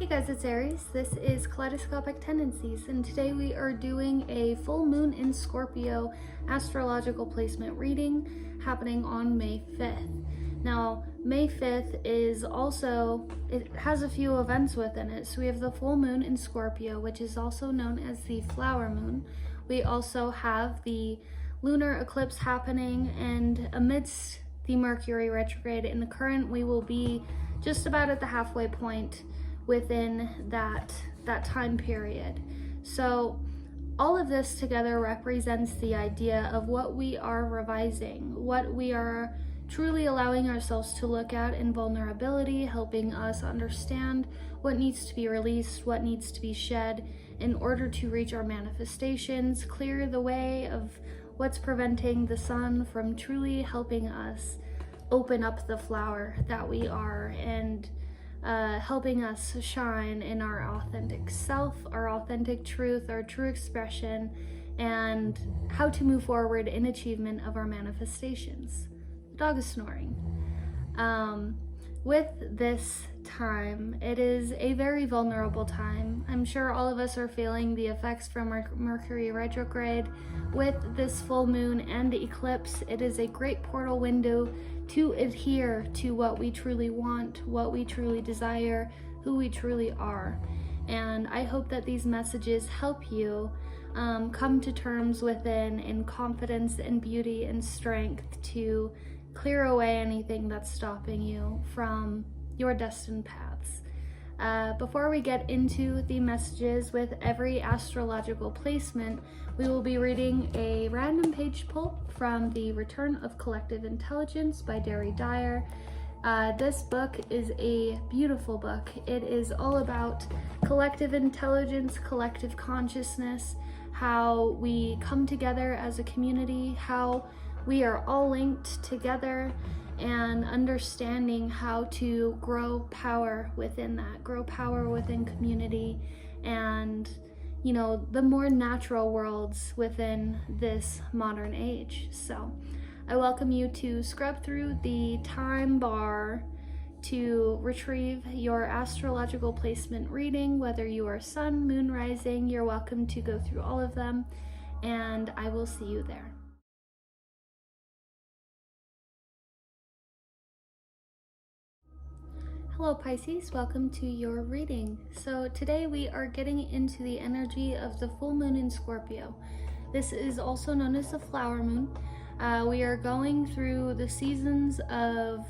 Hey guys, it's Aries. This is Kaleidoscopic Tendencies, and today we are doing a full moon in Scorpio astrological placement reading happening on May 5th. Now, May 5th is also, it has a few events within it. So we have the full moon in Scorpio, which is also known as the flower moon. We also have the lunar eclipse happening, and amidst the Mercury Retrograde in the current, we will be just about at the halfway point within that time period. So all of this together represents the idea of what we are revising, what we are truly allowing ourselves to look at in vulnerability, helping us understand what needs to be released, what needs to be shed in order to reach our manifestations, clear the way of what's preventing the sun from truly helping us open up the flower that we are, and helping us shine in our authentic self, our authentic truth, our true expression, and how to move forward in achievement of our manifestations. The dog is snoring. With this time, it is a very vulnerable time. I'm sure all of us are feeling the effects from Mercury retrograde. With this full moon and eclipse, it is a great portal window to adhere to what we truly want, what we truly desire, who we truly are. And I hope that these messages help you come to terms within in confidence and beauty and strength to clear away anything that's stopping you from your destined paths. Before we get into the messages with every astrological placement, we will be reading a random page pull from The Return of Collective Intelligence by Derry Dyer. This book is a beautiful book. It is all about collective intelligence, collective consciousness, how we come together as a community, how we are all linked together, and understanding how to grow power within that, grow power within community, and the more natural worlds within this modern age. So I welcome you to scrub through the time bar to retrieve your astrological placement reading, whether you are sun, moon, rising. You're welcome to go through all of them, and I will see you there. Hello Pisces, welcome to your reading. So today we are getting into the energy of the full moon in Scorpio. This is also known as the flower moon. We are going through the seasons of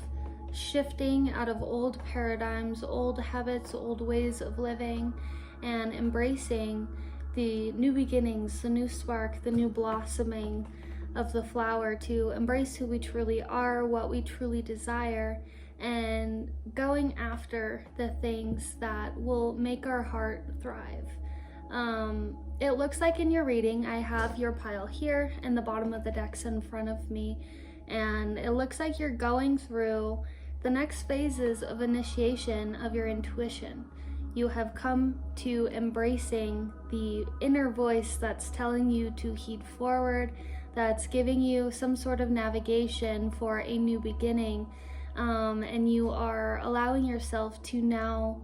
shifting out of old paradigms, old habits, old ways of living, and embracing the new beginnings, the new spark, the new blossoming of the flower, to embrace who we truly are, what we truly desire, and going after the things that will make our heart thrive. It looks like in your reading, I have your pile here and the bottom of the decks in front of me, and it looks like you're going through the next phases of initiation of your intuition. You have come to embracing the inner voice that's telling you to heed forward, that's giving you some sort of navigation for a new beginning. And you are allowing yourself to now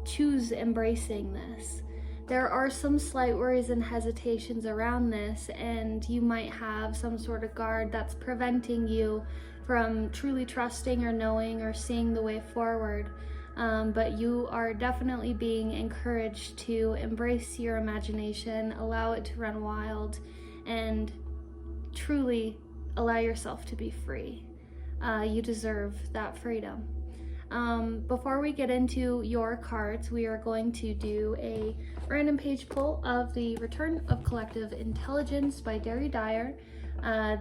choose embracing this. There are some slight worries and hesitations around this, and you might have some sort of guard that's preventing you from truly trusting or knowing or seeing the way forward. But you are definitely being encouraged to embrace your imagination, allow it to run wild, and truly allow yourself to be free. You deserve that freedom. Before we get into your cards, we are going to do a random page pull of The Return of Collective Intelligence by Derry Dyer.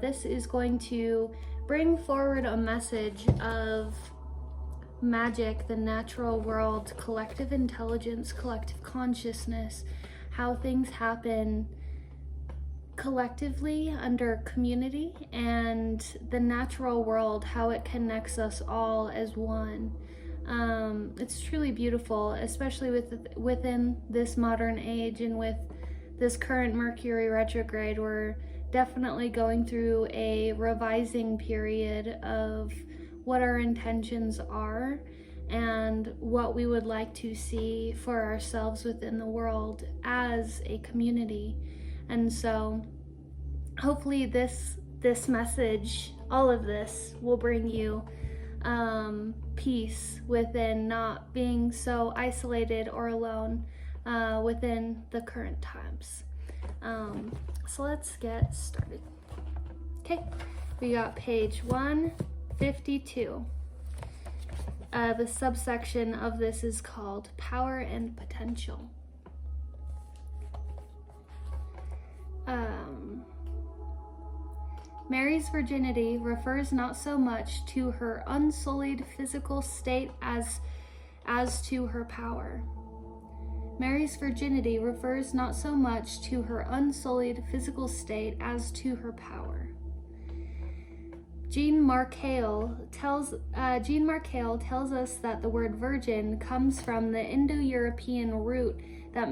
This is going to bring forward a message of magic, the natural world, collective intelligence, collective consciousness, how things happen collectively under community, and the natural world, how it connects us all as one. It's truly beautiful, especially within this modern age, and with this current Mercury retrograde. We're definitely going through a revising period of what our intentions are and what we would like to see for ourselves within the world as a community. And so hopefully this message, all of this, will bring you peace within not being so isolated or alone within the current times. So let's get started. Okay, we got page 152. The subsection of this is called Power and Potential. Mary's virginity refers not so much to her unsullied physical state as to her power. Mary's virginity refers not so much to her unsullied physical state as to her power. Jean Markale tells us that the word virgin comes from the Indo-European root that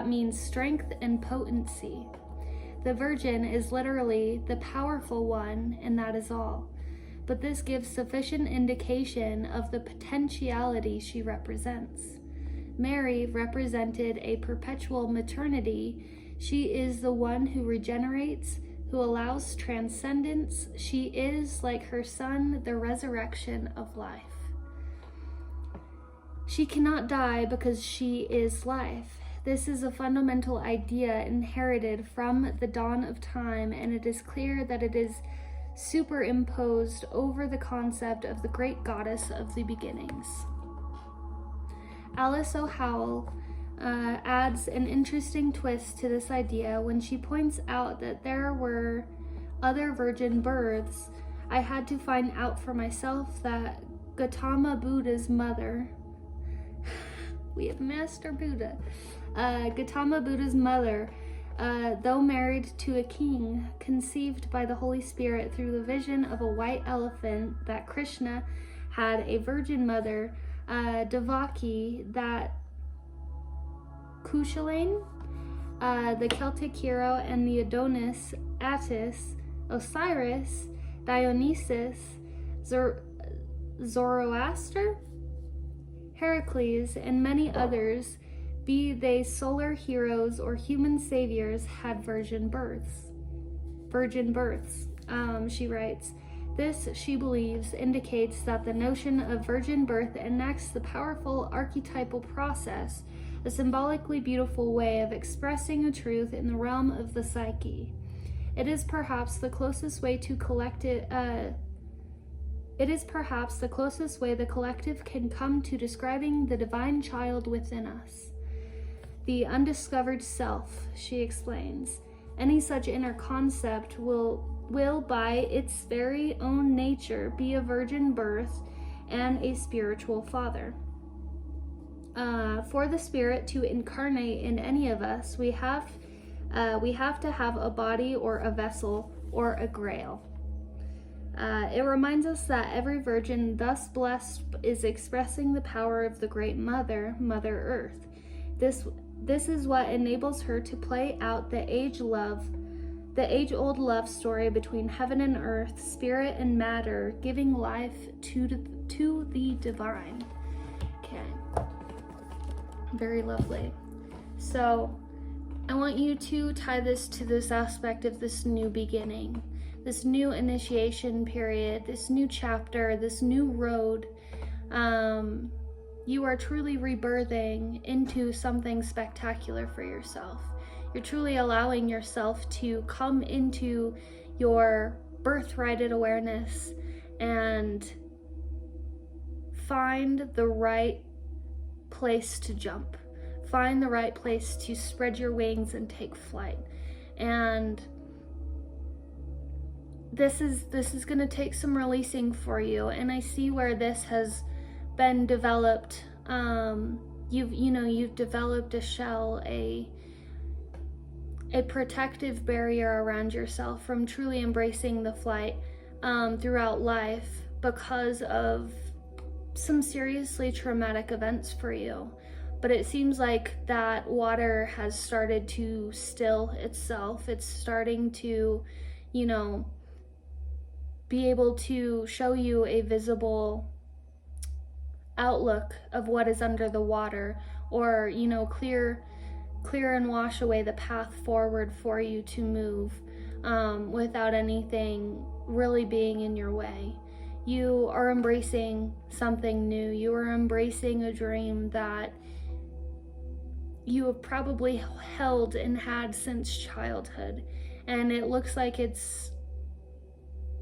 means strength and potency. The virgin is literally the powerful one, and that is all. But this gives sufficient indication of the potentiality she represents. Mary represented a perpetual maternity. She is the one who regenerates, who allows transcendence. She is, like her son, the resurrection of life. She cannot die because she is life. This is a fundamental idea inherited from the dawn of time, and it is clear that it is superimposed over the concept of the great goddess of the beginnings. Alice O'Howell adds an interesting twist to this idea when she points out that there were other virgin births. I had to find out for myself that Gautama Buddha's mother, we have Master Buddha, Gautama Buddha's mother, though married to a king, conceived by the Holy Spirit through the vision of a white elephant, that Krishna had a virgin mother, Devaki, that Cuchulainn, the Celtic hero, and the Adonis, Attis, Osiris, Dionysus, Zoroaster, Heracles, and many others, be they solar heroes or human saviors, had virgin births. She writes, this, she believes, indicates that the notion of virgin birth enacts the powerful archetypal process, a symbolically beautiful way of expressing a truth in the realm of the psyche. It is perhaps the closest way the collective can come to describing the divine child within us. The undiscovered self, she explains. Any such inner concept will by its very own nature be a virgin birth and a spiritual father. For the spirit to incarnate in any of us, we have to have a body or a vessel or a grail. It reminds us that every virgin thus blessed is expressing the power of the great mother, Mother Earth. This is what enables her to play out the age-old love story between heaven and earth, spirit and matter, giving life to the divine. Okay, very lovely. So I want you to tie this to this aspect of this new beginning, this new initiation period, this new chapter, this new road. You are truly rebirthing into something spectacular for yourself. You're truly allowing yourself to come into your birthrighted awareness and find the right place to jump. Find the right place to spread your wings and take flight. And this is going to take some releasing for you. And I see where this has been developed. You've developed a shell, a protective barrier around yourself from truly embracing the flight throughout life because of some seriously traumatic events for you. But it seems like that water has started to still itself. It's starting to, be able to show you a visible outlook of what is under the water, or, you know, clear and wash away the path forward for you to move without anything really being in your way. You are embracing something new. You are embracing a dream that you have probably held and had since childhood. And it looks like it's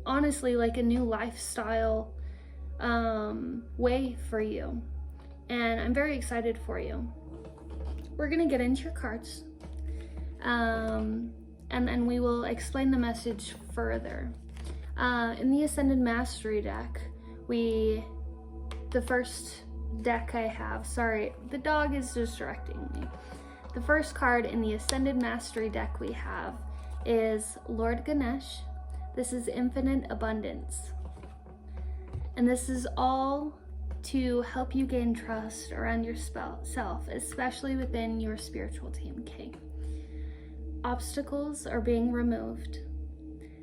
honestly like a new lifestyle way for you. And I'm very excited for you. We're gonna get into your cards. And then we will explain the message further. In the Ascended Mastery deck, the first deck I have, sorry, the dog is distracting me. The first card in the Ascended Mastery deck we have is Lord Ganesh. This is Infinite Abundance. And this is all to help you gain trust around yourself, especially within your spiritual team, okay? Obstacles are being removed.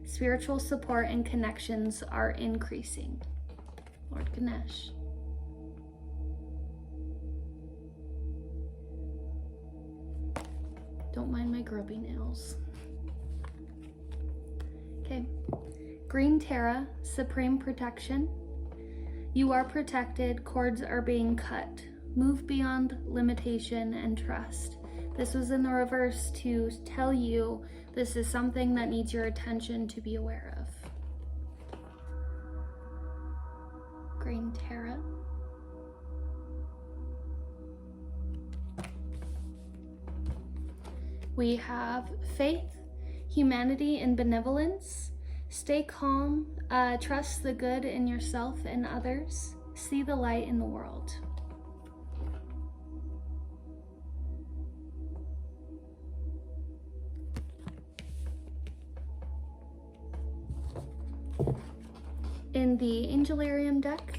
Spiritual support and connections are increasing. Lord Ganesh. Don't mind my grubby nails. Okay. Green Terra, Supreme Protection. You are protected, cords are being cut. Move beyond limitation and trust. This was in the reverse to tell you this is something that needs your attention to be aware of. Green Terra. We have faith, humanity, and benevolence. Stay calm, trust the good in yourself and others. See the light in the world. In the Angelarium deck,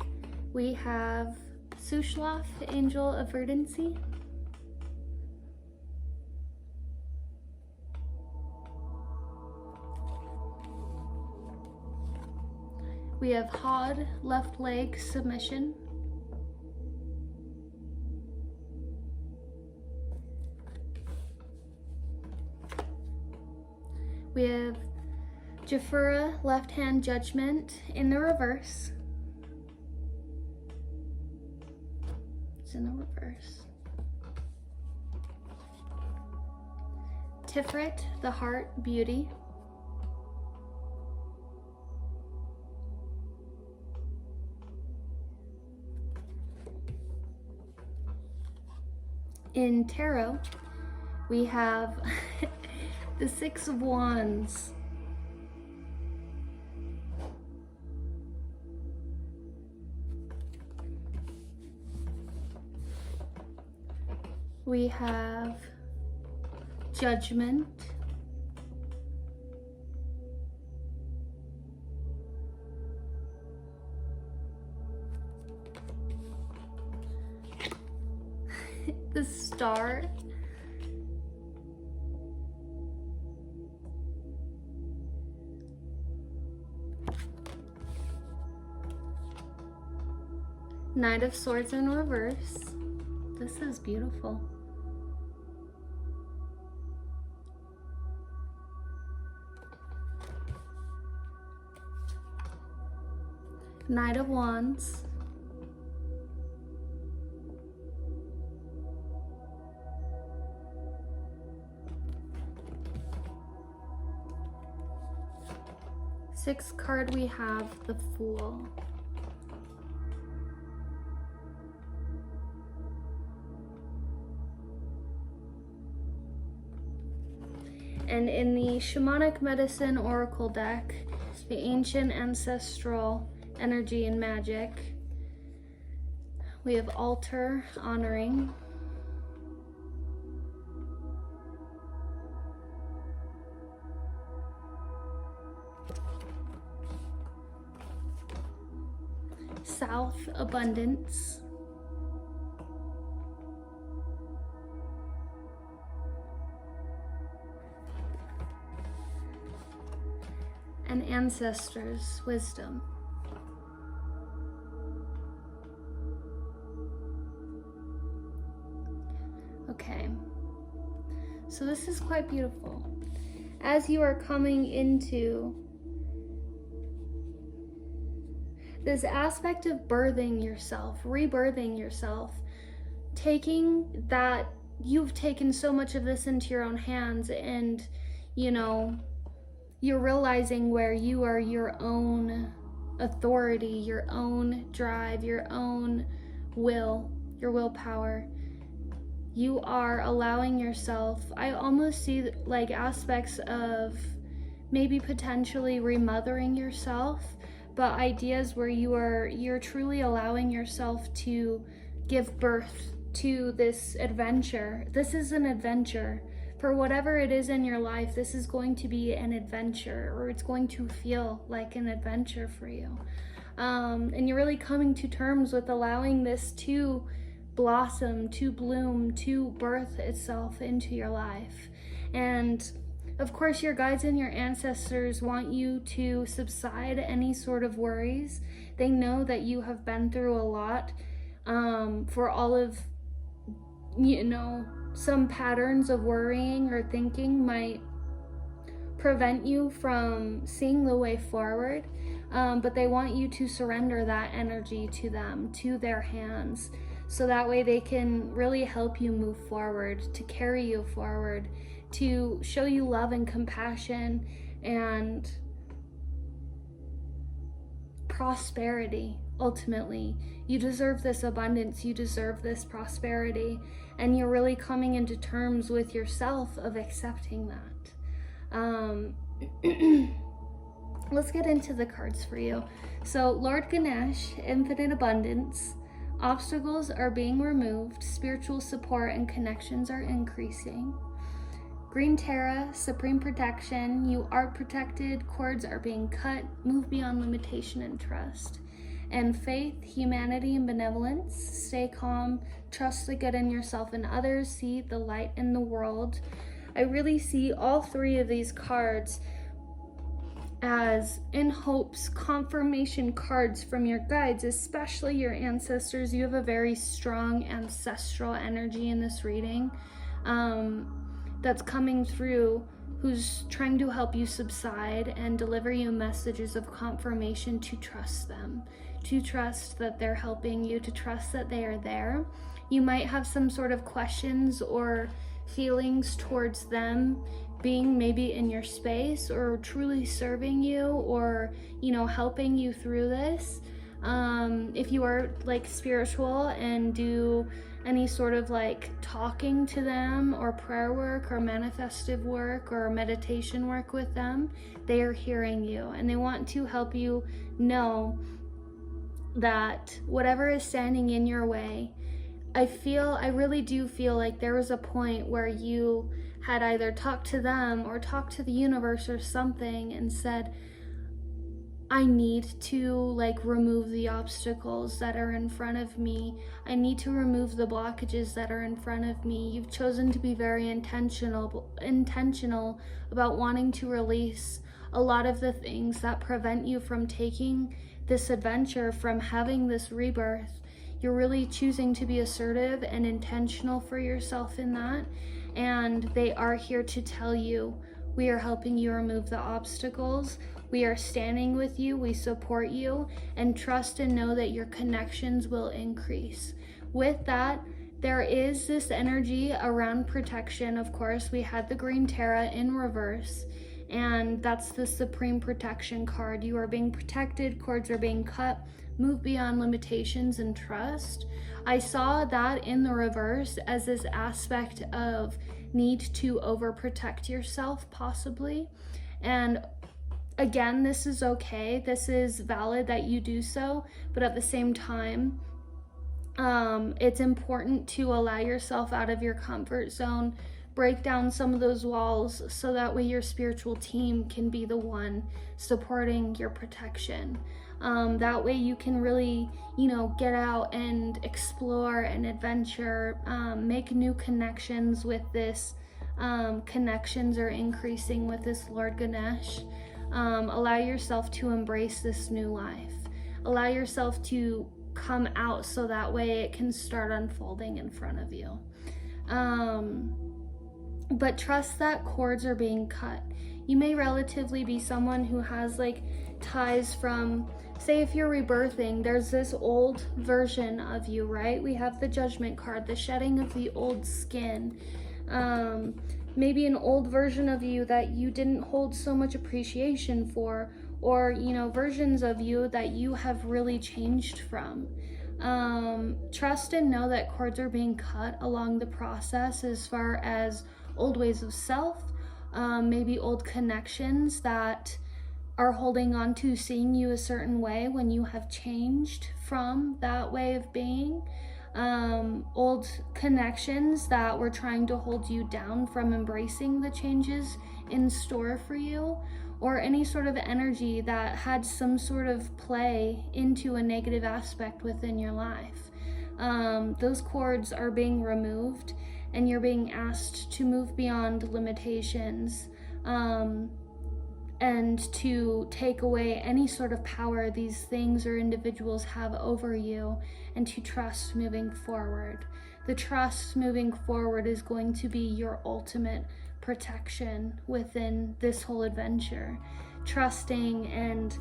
we have Sushloth, Angel of Verdancy. We have Hod, Left Leg, Submission. We have Jafura, Left Hand, Judgment in the reverse. It's in the reverse. Tiferet, the Heart, Beauty. In tarot, we have the Six of Wands. We have Judgment. The Star. Knight of Swords in reverse. This is beautiful. Knight of Wands. Sixth card we have the Fool. And in the Shamanic Medicine Oracle deck, the Ancient Ancestral Energy and Magic, we have Altar, Honoring. South, Abundance. And Ancestors, Wisdom. Okay. So this is quite beautiful. As you are coming into this aspect of birthing yourself, rebirthing yourself, taking that, you've taken so much of this into your own hands, and you know, you're realizing where you are your own authority, your own drive, your own will, your willpower. You are allowing yourself, I almost see like aspects of maybe potentially remothering yourself, but ideas where you're truly allowing yourself to give birth to this adventure. This is an adventure. For whatever it is in your life, this is going to be an adventure, or it's going to feel like an adventure for you. And you're really coming to terms with allowing this to blossom, to bloom, to birth itself into your life. And of course, your guides and your ancestors want you to subside any sort of worries. They know that you have been through a lot. For all of, you know, some patterns of worrying or thinking might prevent you from seeing the way forward. But they want you to surrender that energy to them, to their hands, so that way they can really help you move forward, to carry you forward, to show you love and compassion and prosperity. Ultimately, you deserve this abundance, you deserve this prosperity, and you're really coming into terms with yourself of accepting that. Let's get into the cards for you. So Lord Ganesh, infinite abundance. Obstacles are being removed, spiritual support and connections are increasing. Green Terra, supreme protection, you are protected, cords are being cut, move beyond limitation and trust. And faith, humanity, and benevolence, stay calm, trust the good in yourself and others, see the light in the world. I really see all three of these cards as, in hopes, confirmation cards from your guides, especially your ancestors. You have a very strong ancestral energy in this reading that's coming through, who's trying to help you subside and deliver you messages of confirmation to trust them, to trust that they're helping you, to trust that they are there. You might have some sort of questions or feelings towards them being maybe in your space or truly serving you, or, you know, helping you through this. If you are like spiritual and do any sort of like talking to them or prayer work or manifestive work or meditation work with them, they are hearing you and they want to help you know that whatever is standing in your way, I really do feel like there was a point where you had either talked to them or talked to the universe or something and said, I need to like remove the obstacles that are in front of me. I need to remove the blockages that are in front of me. You've chosen to be very intentional about wanting to release a lot of the things that prevent you from taking this adventure, from having this rebirth. You're really choosing to be assertive and intentional for yourself in that. And they are here to tell you, we are helping you remove the obstacles. We are standing with you, we support you, and trust and know that your connections will increase. With that, there is this energy around protection. Of course, we had the Green Terra in reverse, and that's the Supreme Protection card. You are being protected, cords are being cut, move beyond limitations and trust. I saw that in the reverse as this aspect of need to overprotect yourself, possibly. And again, this is okay. This is valid that you do so, but at the same time, it's important to allow yourself out of your comfort zone, break down some of those walls, so that way your spiritual team can be the one supporting your protection. That way you can really, get out and explore and adventure, make new connections with this. Connections are increasing with this Lord Ganesh. Allow yourself to embrace this new life. Allow yourself to come out so that way it can start unfolding in front of you. But trust that cords are being cut. You may relatively be someone who has like ties from, say if you're rebirthing, there's this old version of you, right? We have the Judgment card, the shedding of the old skin. Maybe an old version of you that you didn't hold so much appreciation for, or, you know, versions of you that you have really changed from. Trust and know that cords are being cut along the process as far as old ways of self, maybe old connections that are holding on to seeing you a certain way when you have changed from that way of being. Old connections that were trying to hold you down from embracing the changes in store for you, or any sort of energy that had some sort of play into a negative aspect within your life. Those cords are being removed, and you're being asked to move beyond limitations, and to take away any sort of power these things or individuals have over you, and to trust moving forward. The trust moving forward is going to be your ultimate protection within this whole adventure. Trusting and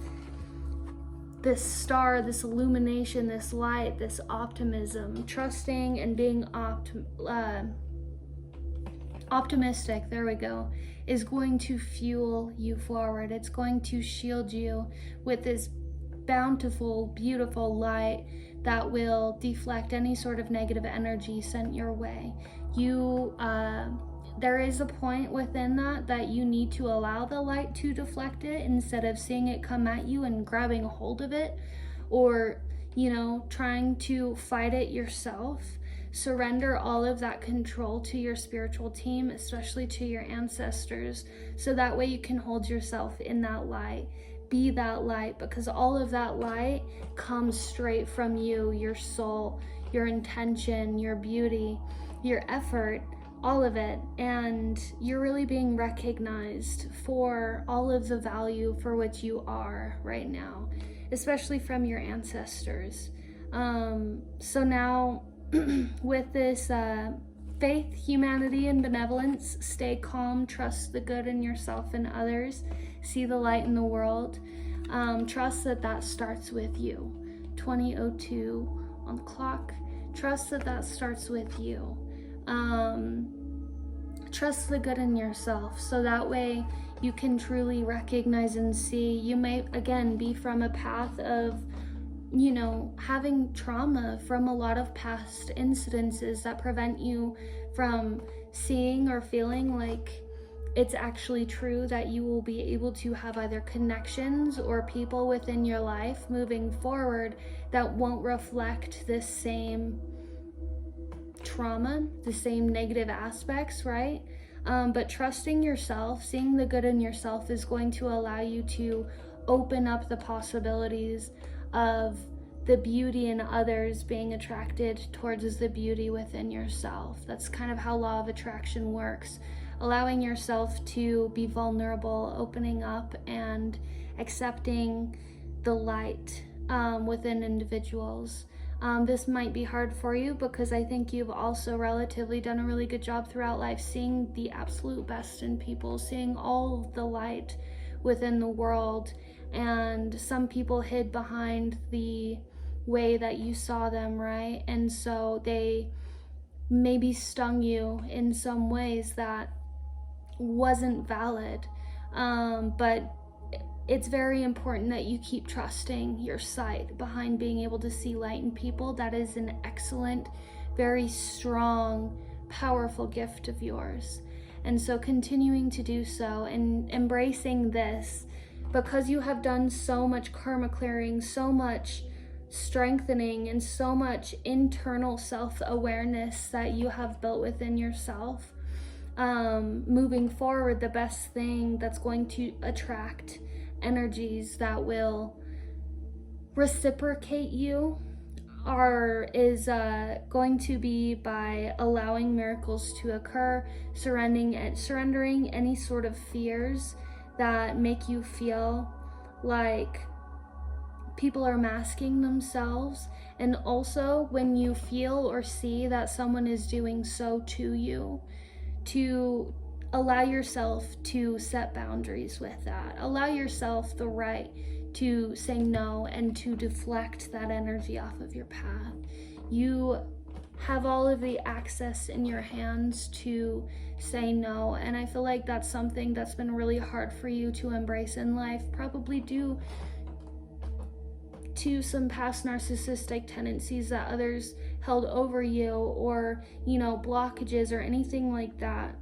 this star, this illumination, this light, this optimism, trusting and being optimistic, there we go, is going to fuel you forward. It's going to shield you with this bountiful, beautiful light that will deflect any sort of negative energy sent your way. There is a point within that you need to allow the light to deflect it instead of seeing it come at you and grabbing a hold of it, or, you know, trying to fight it yourself. Surrender all of that control to your spiritual team, especially to your ancestors, so that way you can hold yourself in that light. Be that light, because all of that light comes straight from you, your soul, your intention, your beauty, your effort, all of it. And you're really being recognized for all of the value for which you are right now, especially from your ancestors. So now with this faith, humanity, and benevolence, stay calm, trust the good in yourself and others, see the light in the world. Trust that starts with you. 20:02 on the clock. Trust that starts with you. Trust the good in yourself, so that way you can truly recognize and see. You may, again, be from a path of, you know, having trauma from a lot of past incidences that prevent you from seeing or feeling like it's actually true that you will be able to have either connections or people within your life moving forward that won't reflect this same trauma, the same negative aspects, right? But trusting yourself, seeing the good in yourself, is going to allow you to open up the possibilities of the beauty in others being attracted towards the beauty within yourself. That's kind of how law of attraction works. Allowing yourself to be vulnerable, opening up and accepting the light within individuals. This might be hard for you because I think you've also relatively done a really good job throughout life seeing the absolute best in people, seeing all the light within the world, and some people hid behind the way that you saw them, right? And so they maybe stung you in some ways that wasn't valid, but it's very important that you keep trusting your sight behind being able to see light in people. That is an excellent, very strong, powerful gift of yours. And so continuing to do so and embracing this, because you have done so much karma clearing, so much strengthening, and so much internal self-awareness that you have built within yourself. Moving forward, the best thing that's going to attract energies that will reciprocate you is going to be by allowing miracles to occur, surrendering any sort of fears that make you feel like people are masking themselves. And also when you feel or see that someone is doing so to you, to allow yourself to set boundaries with that. Allow yourself the right to say no and to deflect that energy off of your path. You have all of the access in your hands to say no, and I feel like that's something that's been really hard for you to embrace in life, probably due to some past narcissistic tendencies that others held over you, or blockages or anything like that.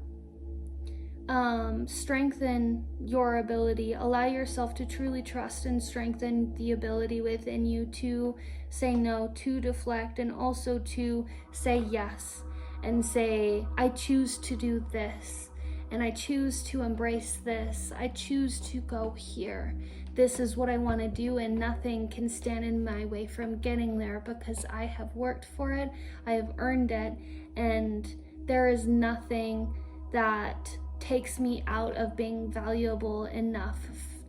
Strengthen your ability. Allow yourself to truly trust and strengthen the ability within you to say no, to deflect, and also to say yes and say, I choose to do this, and I choose to embrace this. I choose to go here. This is what I want to do, and nothing can stand in my way from getting there, because I have worked for it, I have earned it, and there is nothing that takes me out of being valuable enough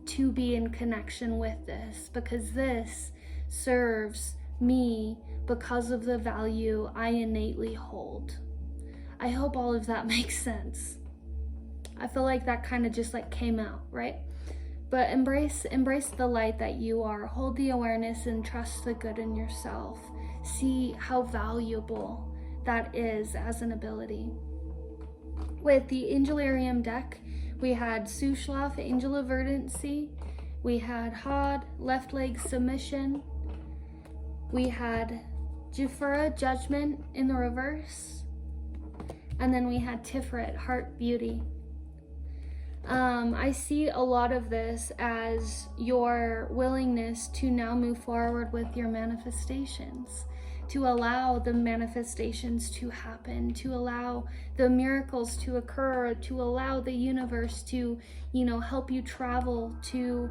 to be in connection with this, because this serves me because of the value I innately hold. I hope all of that makes sense. I feel like that kind of just like came out, right? But embrace the light that you are. Hold the awareness and trust the good in yourself. See how valuable that is as an ability. With the Angelarium deck, we had Sushlof, Angel of Verdancy. We had Hod, Left Leg Submission. We had Jafura, Judgment in the reverse. And then we had Tiferet, Heart Beauty. I see a lot of this as your willingness to now move forward with your manifestations, to allow the manifestations to happen, to allow the miracles to occur, to allow the universe to, help you travel to,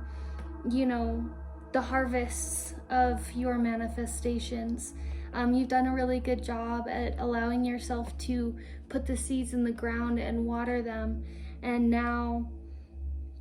the harvests of your manifestations. You've done a really good job at allowing yourself to put the seeds in the ground and water them. And now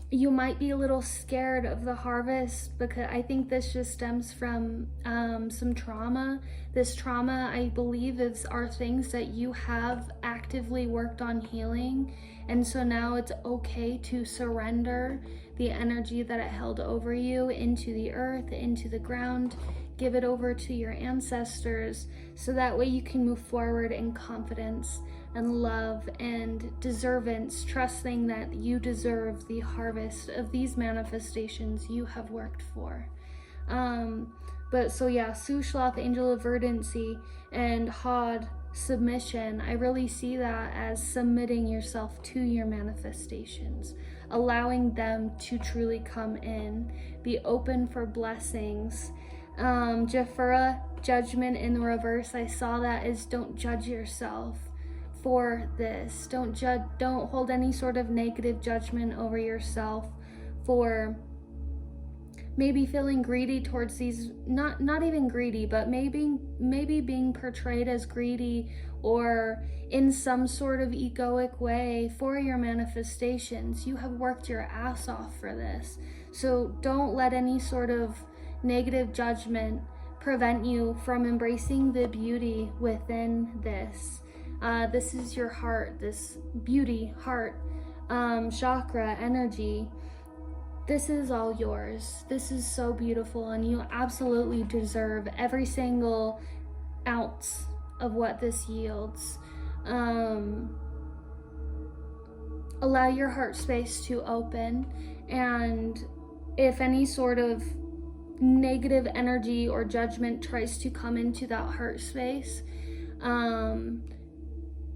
you might be a little scared of the harvest, because I think this just stems from some trauma. This trauma, I believe, are things that you have actively worked on healing. And so now it's okay to surrender the energy that it held over you into the earth, into the ground. Give it over to your ancestors, so that way you can move forward in confidence and love and deservance, trusting that you deserve the harvest of these manifestations you have worked for. But so yeah, Sushloth, Angel of Verdancy, and Hod, Submission, I really see that as submitting yourself to your manifestations, allowing them to truly come in, be open for blessings. Jafura, Judgment in the reverse, I saw that as don't judge yourself for this. Don't hold any sort of negative judgment over yourself for maybe feeling greedy towards these, not even greedy, but maybe being portrayed as greedy or in some sort of egoic way for your manifestations. You have worked your ass off for this. So don't let any sort of negative judgment prevent you from embracing the beauty within this. This is your heart, this beauty, heart, chakra, energy. This is all yours. This is so beautiful, and you absolutely deserve every single ounce of what this yields. Allow your heart space to open, and if any sort of negative energy or judgment tries to come into that heart space,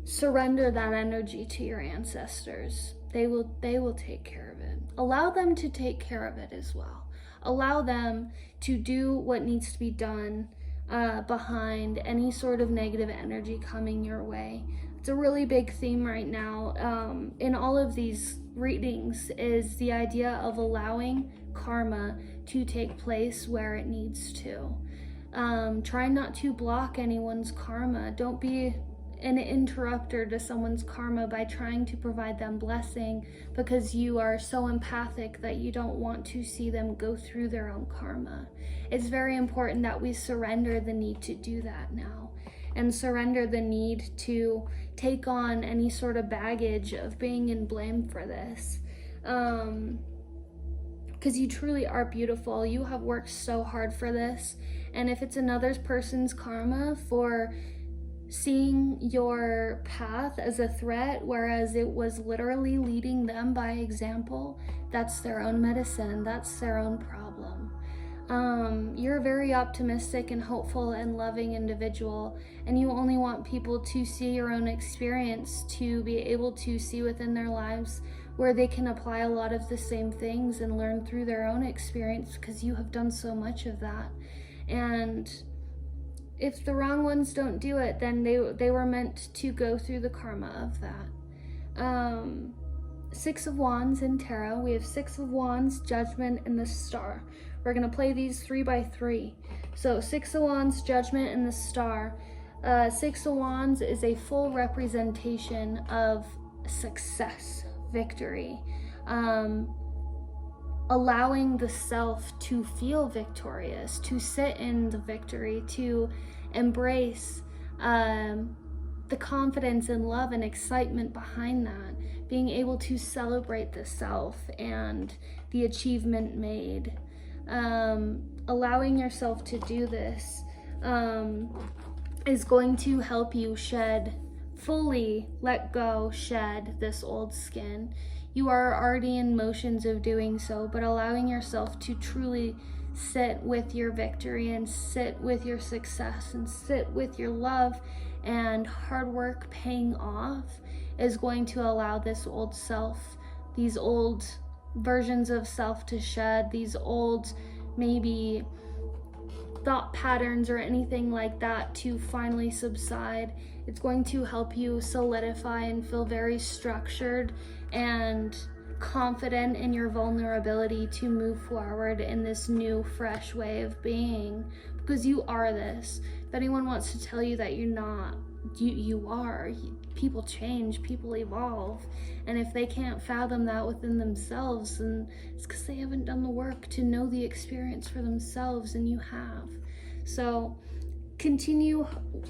surrender that energy to your ancestors. They will take care of it. Allow them to take care of it as well. Allow them to do what needs to be done behind any sort of negative energy coming your way. It's a really big theme right now in all of these readings, is the idea of allowing karma to take place where it needs to. Try not to block anyone's karma. Don't be an interrupter to someone's karma by trying to provide them blessing because you are so empathic that you don't want to see them go through their own karma. It's very important that we surrender the need to do that now, and surrender the need to take on any sort of baggage of being in blame for this. Because you truly are beautiful. You have worked so hard for this. And if it's another person's karma for seeing your path as a threat, whereas it was literally leading them by example, that's their own medicine. That's their own problem. You're a very optimistic and hopeful and loving individual, and you only want people to see your own experience, to be able to see within their lives where they can apply a lot of the same things and learn through their own experience, because you have done so much of that. And if the wrong ones don't do it, then they were meant to go through the karma of that. Six of Wands in tarot. We have Six of Wands, Judgment, and the Star. We're going to play these 3 by 3. So Six of Wands, Judgment, and the Star. Six of Wands is a full representation of success, victory, allowing the self to feel victorious, to sit in the victory, to embrace the confidence and love and excitement behind that, being able to celebrate the self and the achievement made. Allowing yourself to do this is going to help you fully let go, shed this old skin. You are already in motions of doing so, but allowing yourself to truly sit with your victory and sit with your success and sit with your love and hard work paying off is going to allow this old self, these old versions of self to shed, these old maybe thought patterns or anything like that to finally subside. It's going to help you solidify and feel very structured and confident in your vulnerability to move forward in this new, fresh way of being, because you are this. If anyone wants to tell you that you're not, you are. People change, people evolve, and if they can't fathom that within themselves, then it's because they haven't done the work to know the experience for themselves, and you have. So continue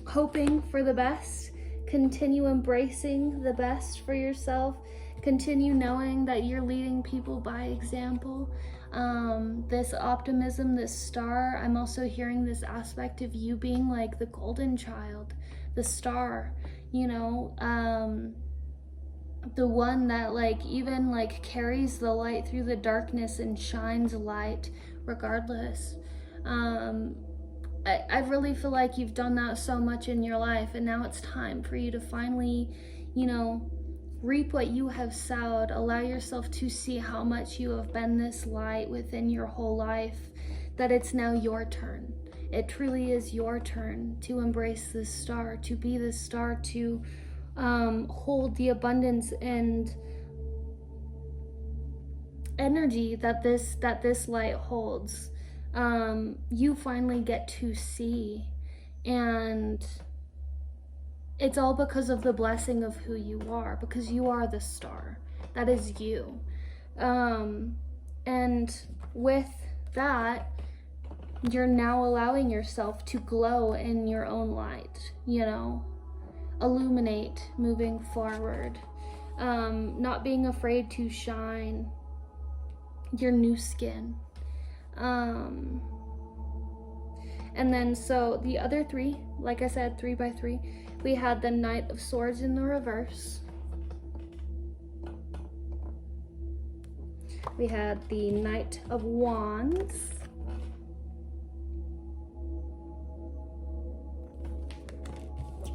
hoping for the best, continue embracing the best for yourself, continue knowing that you're leading people by example. This optimism, this star, I'm also hearing this aspect of you being like the golden child, the star, you know, the one that even carries the light through the darkness and shines light regardless. I really feel like you've done that so much in your life, and now it's time for you to finally, reap what you have sowed. Allow yourself to see how much you have been this light within your whole life, that it's now your turn. It truly is your turn to embrace this star, to be this star, to hold the abundance and energy that this light holds. You finally get to see, and it's all because of the blessing of who you are, because you are the star. That is you. And with that, you're now allowing yourself to glow in your own light, illuminate moving forward, not being afraid to shine your new skin. And then so the other 3, like I said, 3 by 3, we had the Knight of Swords in the reverse. We had the Knight of Wands.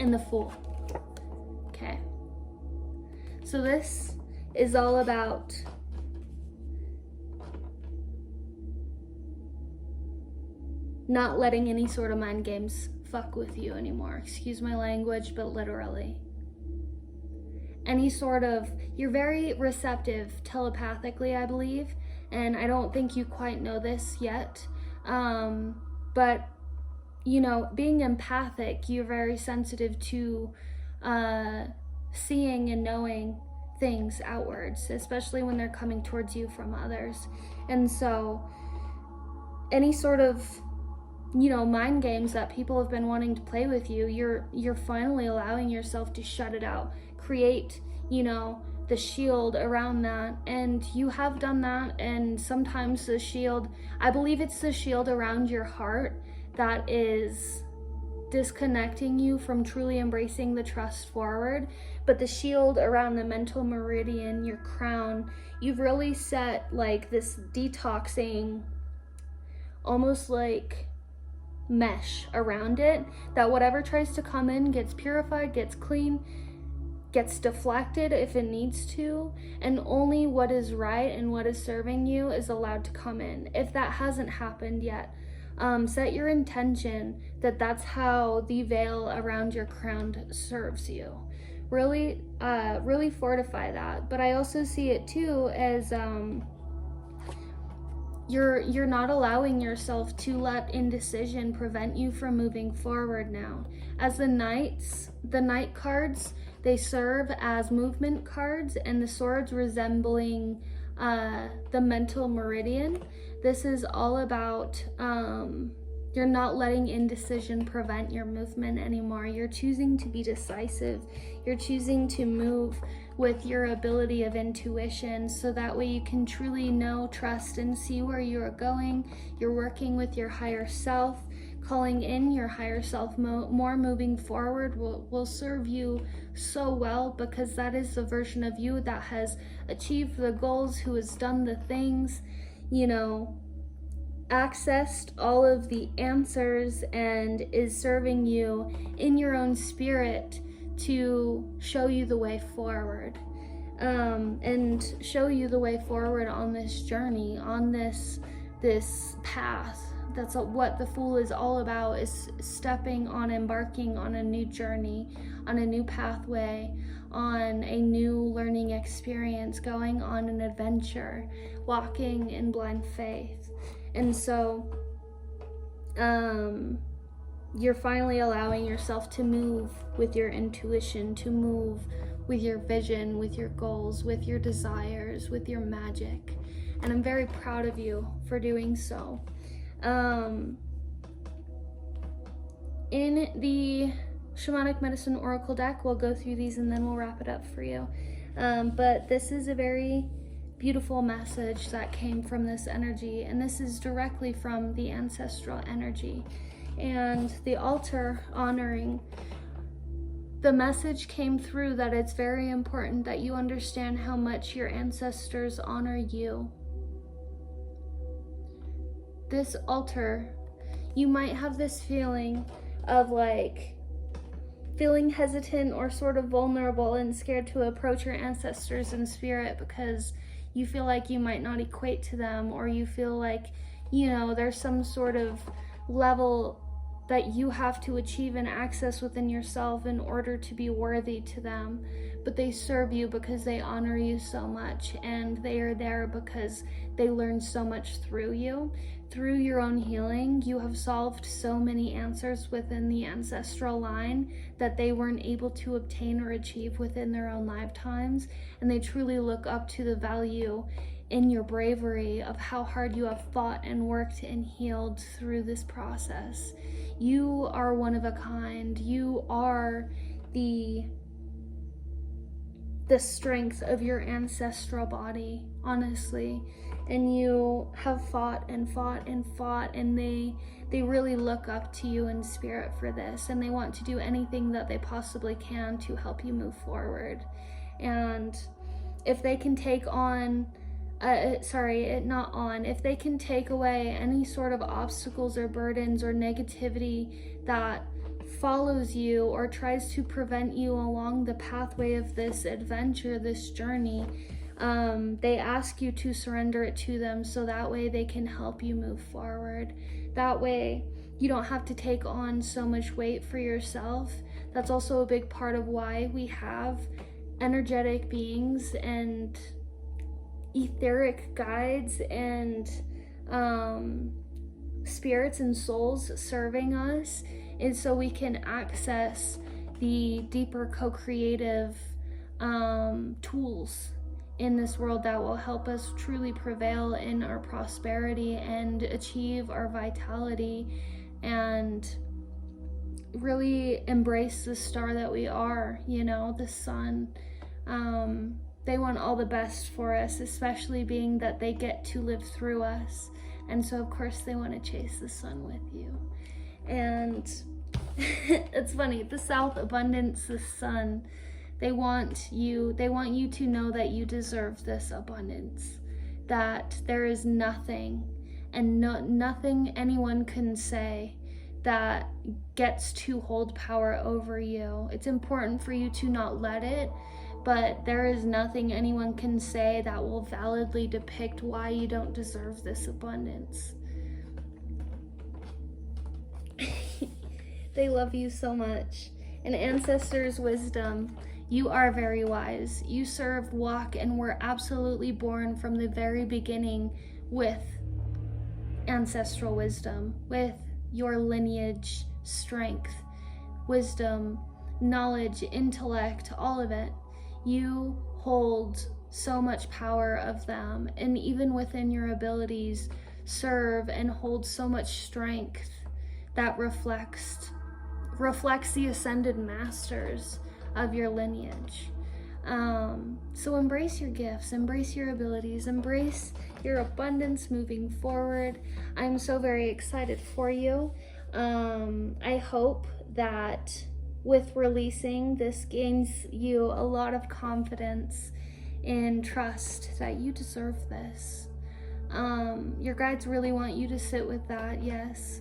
And the Fool. Okay. So this is all about not letting any sort of mind games fuck with you anymore. Excuse my language, but literally. Any sort of, you're very receptive telepathically, I believe, and I don't think you quite know this yet, but being empathic, you're very sensitive to seeing and knowing things outwards, especially when they're coming towards you from others. And so any sort of, you know, mind games that people have been wanting to play with you, you're finally allowing yourself to shut it out, create, you know, the shield around that. And you have done that. And sometimes the shield, I believe it's the shield around your heart that is disconnecting you from truly embracing the trust forward. But the shield around the mental meridian, your crown, you've really set like this detoxing, almost like mesh around it, that whatever tries to come in gets purified, gets clean, gets deflected if it needs to, and only what is right and what is serving you is allowed to come in. If that hasn't happened yet, set your intention that that's how the veil around your crown serves you. Really fortify that. But I also see it too as you're not allowing yourself to let indecision prevent you from moving forward now. As the night cards, they serve as movement cards, and the swords resembling the mental meridian. This is all about you're not letting indecision prevent your movement anymore. You're choosing to be decisive. You're choosing to move with your ability of intuition, so that way you can truly know, trust, and see where you are going. You're working with your higher self. Calling in your higher self more moving forward will serve you so well, because that is the version of you that has achieved the goals, who has done the things, you know, accessed all of the answers, and is serving you in your own spirit to show you the way forward, and show you the way forward on this journey, on this path. That's what the Fool is all about, is embarking on a new journey, on a new pathway, on a new learning experience, going on an adventure, walking in blind faith. And so you're finally allowing yourself to move with your intuition, to move with your vision, with your goals, with your desires, with your magic. And I'm very proud of you for doing so. In the Shamanic Medicine Oracle deck, we'll go through these and then we'll wrap it up for you. But this is a very beautiful message that came from this energy, and this is directly from the ancestral energy. And the altar honoring, the message came through that it's very important that you understand how much your ancestors honor you. This altar, you might have this feeling of like feeling hesitant or sort of vulnerable and scared to approach your ancestors in spirit, because you feel like you might not equate to them, or you feel like, you know, there's some sort of level that you have to achieve and access within yourself in order to be worthy to them. But they serve you because they honor you so much, and they are there because they learn so much through you. Through your own healing, you have solved so many answers within the ancestral line that they weren't able to obtain or achieve within their own lifetimes. And they truly look up to the value in your bravery of how hard you have fought and worked and healed through this process. You are one of a kind. You are the strength of your ancestral body, honestly. And you have fought and fought and fought, and they really look up to you in spirit for this, and they want to do anything that they possibly can to help you move forward. And if they can take on if they can take away any sort of obstacles or burdens or negativity that follows you or tries to prevent you along the pathway of this adventure, this journey, they ask you to surrender it to them, so that way they can help you move forward. That way you don't have to take on so much weight for yourself. That's also a big part of why we have energetic beings and etheric guides and spirits and souls serving us, is so we can access the deeper co-creative tools in this world that will help us truly prevail in our prosperity and achieve our vitality and really embrace the star that we are, you know, the sun. They want all the best for us, especially being that they get to live through us. And so of course they want to chase the sun with you. And it's funny, the South, abundance, the sun, they want you to know that you deserve this abundance, that there is nothing and nothing anyone can say that gets to hold power over you. It's important for you to not let it, but there is nothing anyone can say that will validly depict why you don't deserve this abundance. They love you so much. And ancestors' wisdom, you are very wise. You serve, walk, and were absolutely born from the very beginning with ancestral wisdom, with your lineage, strength, wisdom, knowledge, intellect, all of it. You hold so much power of them, and even within your abilities, serve and hold so much strength that reflects the ascended masters of your lineage. So embrace your gifts, embrace your abilities, embrace your abundance moving forward. I'm so very excited for you. I hope that with releasing, this gains you a lot of confidence and trust that you deserve this. Your guides really want you to sit with that, yes.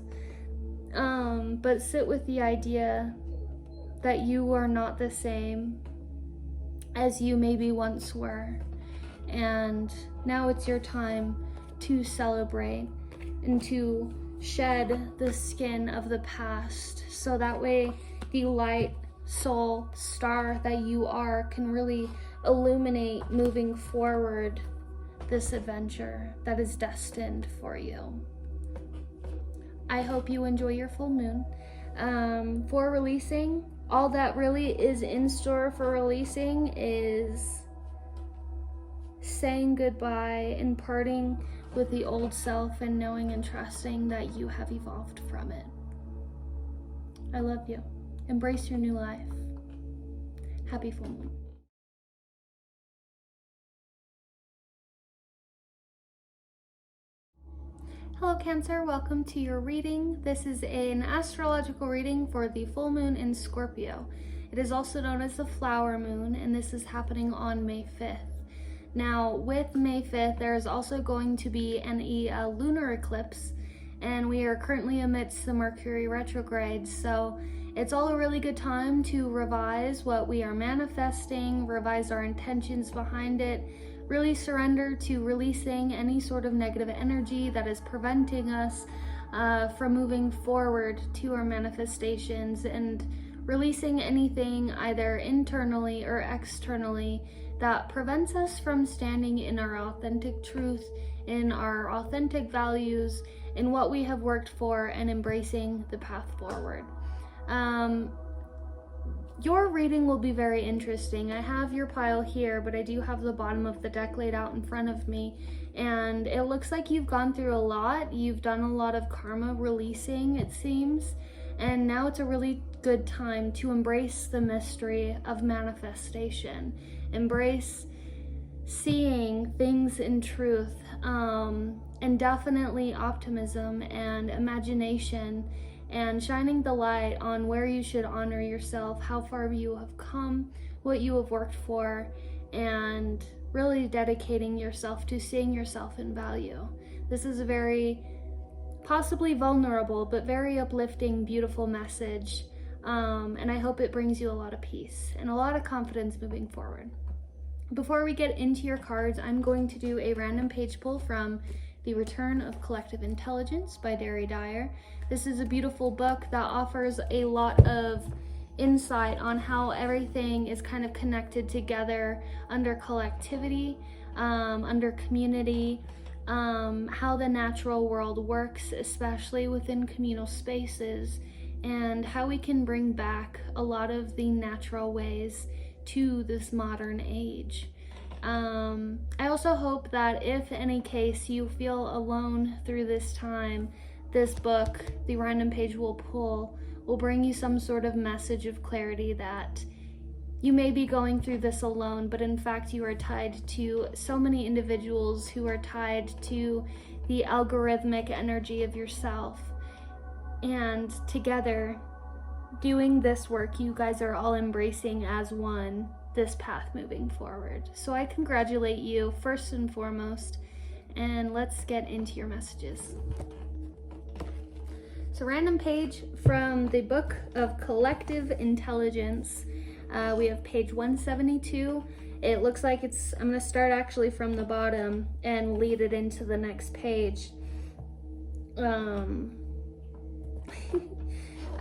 But sit with the idea that you are not the same as you maybe once were. And now it's your time to celebrate and to shed the skin of the past, so that way the light soul star that you are can really illuminate moving forward this adventure that is destined for you. I hope you enjoy your full moon. For releasing, all that really is in store for releasing is saying goodbye and parting with the old self and knowing and trusting that you have evolved from it. I love you. Embrace your new life. Happy full moon. Hello Cancer, welcome to your reading. This is an astrological reading for the full moon in Scorpio. It is also known as the flower moon, and this is happening on May 5th. Now with May 5th, there is also going to be a lunar eclipse, and we are currently amidst the Mercury Retrograde, so it's all a really good time to revise what we are manifesting, revise our intentions behind it, really surrender to releasing any sort of negative energy that is preventing us from moving forward to our manifestations, and releasing anything either internally or externally that prevents us from standing in our authentic truth, in our authentic values, in what we have worked for, and embracing the path forward. Your reading will be very interesting. I have your pile here, but I do have the bottom of the deck laid out in front of me, and it looks like you've gone through a lot. You've done a lot of karma releasing, it seems, and now it's a really good time to embrace the mystery of manifestation. Embrace seeing things in truth, and definitely optimism and imagination, and shining the light on where you should honor yourself, how far you have come, what you have worked for, and really dedicating yourself to seeing yourself in value. This is a very possibly vulnerable but very uplifting, beautiful message, and I hope it brings you a lot of peace and a lot of confidence moving forward. Before we get into your cards, I'm going to do a random page pull from The Return of Collective Intelligence by Derry Dyer. This is a beautiful book that offers a lot of insight on how everything is kind of connected together under collectivity, under community, how the natural world works, especially within communal spaces, and how we can bring back a lot of the natural ways to this modern age. I also hope that if in any case you feel alone through this time, this book, The Random Page Will Pull, will bring you some sort of message of clarity that you may be going through this alone, but in fact you are tied to so many individuals who are tied to the algorithmic energy of yourself. And together, doing this work, you guys are all embracing as one this path moving forward. So I congratulate you first and foremost, and let's get into your messages. So random page from the Book of Collective Intelligence. We have page 172. It looks like I'm going to start actually from the bottom and lead it into the next page. I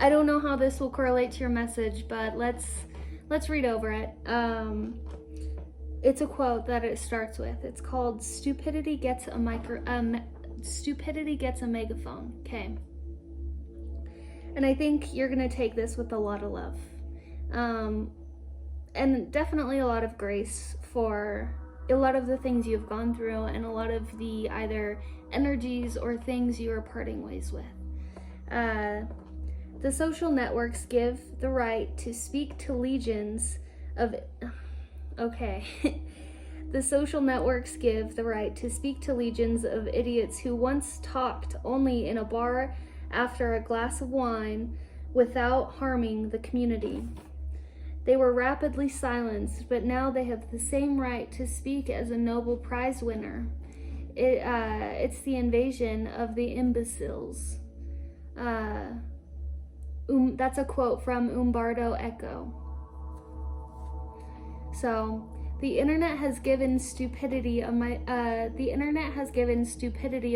don't know how this will correlate to your message, but let's read over it. It's a quote that it starts with. It's called "Stupidity gets a megaphone." Okay. And I think you're gonna take this with a lot of love. And definitely a lot of grace for a lot of the things you've gone through and a lot of the either energies or things you are parting ways with. The social networks give the right to speak to legions of... Okay. The social networks give the right to speak to legions of idiots who once talked only in a bar after a glass of wine without harming the community. They were rapidly silenced, but now they have the same right to speak as a Nobel Prize winner. It's the invasion of the imbeciles. That's a quote from Umberto Eco. So, the internet has given stupidity a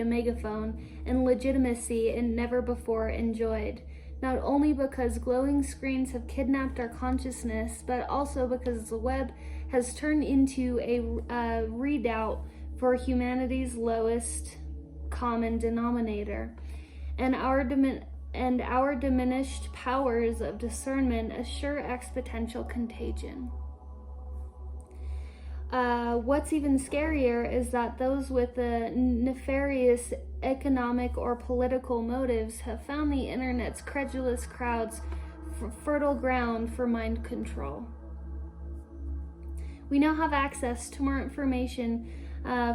megaphone and legitimacy it never before enjoyed. Not only because glowing screens have kidnapped our consciousness, but also because the web has turned into a redoubt for humanity's lowest common denominator, and our diminished powers of discernment assure exponential contagion. What's even scarier is that those with the nefarious economic or political motives have found the internet's credulous crowds fertile ground for mind control. We now have access to more information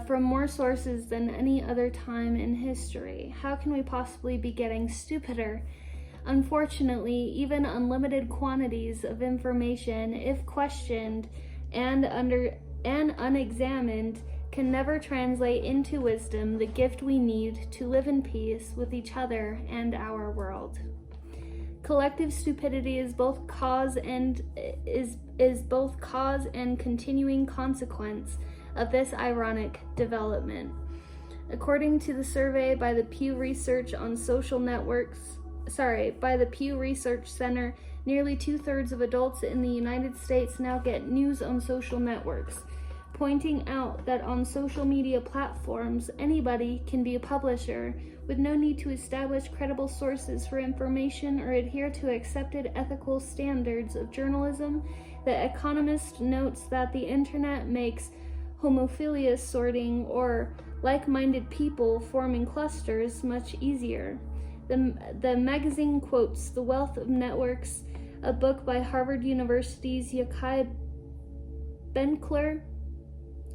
from more sources than any other time in history. How can we possibly be getting stupider? Unfortunately, even unlimited quantities of information, if questioned and unexamined, can never translate into wisdom, the gift we need to live in peace with each other and our world. Collective stupidity is both cause and continuing consequence of this ironic development. According to the survey by the Pew Research Center, nearly 2/3 of adults in the United States now get news on social networks, pointing out that on social media platforms, anybody can be a publisher with no need to establish credible sources for information or adhere to accepted ethical standards of journalism. The Economist notes that the internet makes homophilia sorting or like-minded people forming clusters much easier. The magazine quotes The Wealth of Networks, a book by Harvard University's Yakai Benkler,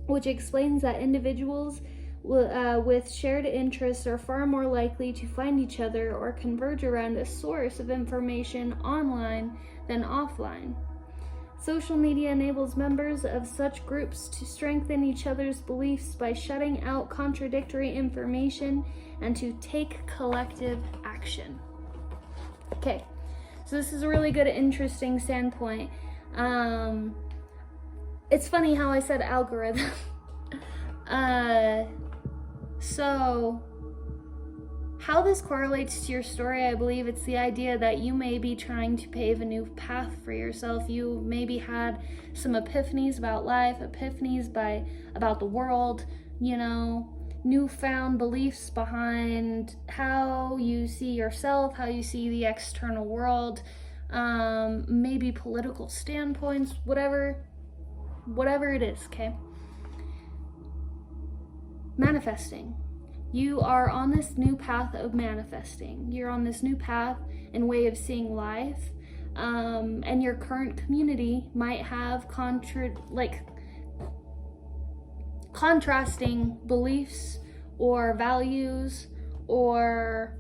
which explains that individuals with shared interests are far more likely to find each other or converge around a source of information online than offline. Social media enables members of such groups to strengthen each other's beliefs by shutting out contradictory information and to take collective action. Okay, so this is a really good, interesting standpoint. It's funny how I said algorithm. So how this correlates to your story, I believe it's the idea that you may be trying to pave a new path for yourself. You maybe had some epiphanies about life, epiphanies about the world, newfound beliefs behind how you see yourself, how you see the external world, maybe political standpoints, whatever it is, okay? Manifesting. You are on this new path of manifesting. You're on this new path and way of seeing life. And your current community might have contrasting beliefs or values or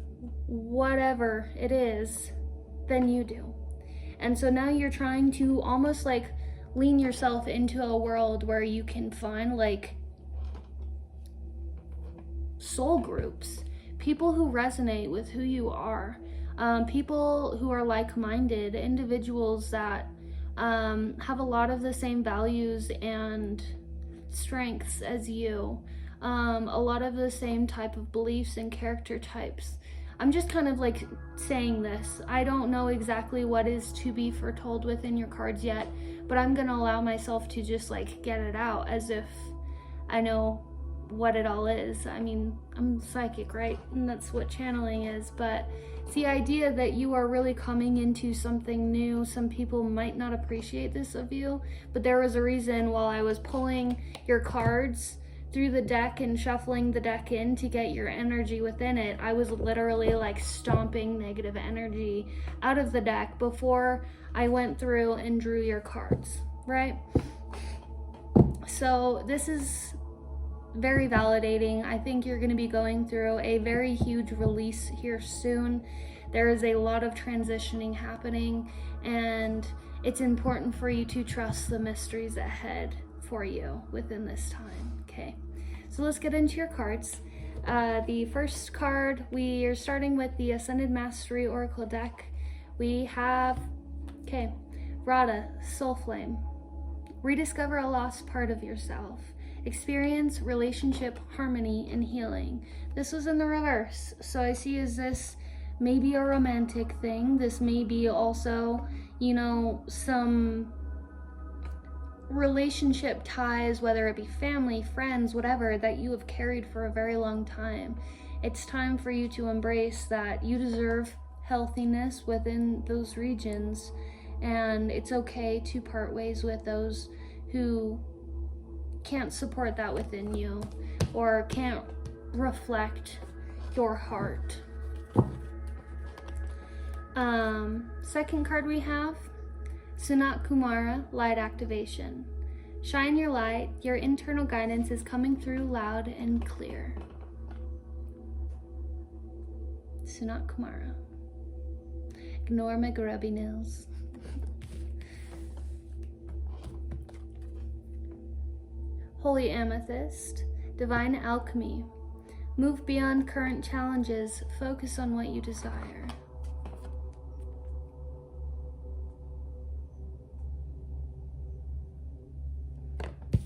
whatever it is than you do. And so now you're trying to almost like lean yourself into a world where you can find like soul groups, people who resonate with who you are, people who are like-minded, individuals that have a lot of the same values and strengths as you, a lot of the same type of beliefs and character types. I'm just kind of like saying this. I don't know exactly what is to be foretold within your cards yet, but I'm gonna allow myself to just like get it out as if I know what it all is. I mean, I'm psychic, right? And that's what channeling is, but it's the idea that you are really coming into something new. Some people might not appreciate this of you, but there was a reason while I was pulling your cards through the deck and shuffling the deck in to get your energy within it. I was literally like stomping negative energy out of the deck before I went through and drew your cards, right? So this is very validating. I think you're going to be going through a very huge release here soon. There is a lot of transitioning happening, and it's important for you to trust the mysteries ahead for you within this time. Okay, so let's get into your cards. The first card, we are starting with the Ascended Mastery Oracle deck. We have, okay, Radha, Soul Flame. Rediscover a lost part of yourself. Experience relationship harmony and healing. This was in the reverse. So I see, is this maybe a romantic thing? This may be also, you know, some relationship ties, whether it be family, friends, whatever, that you have carried for a very long time. It's time for you to embrace that you deserve healthiness within those regions, and it's okay to part ways with those who can't support that within you or can't reflect your heart. Second card we have, Sunat Kumara, Light Activation. Shine your light. Your internal guidance is coming through loud and clear. Sunat Kumara. Ignore my grubby nails. Holy Amethyst, Divine Alchemy. Move beyond current challenges. Focus on what you desire.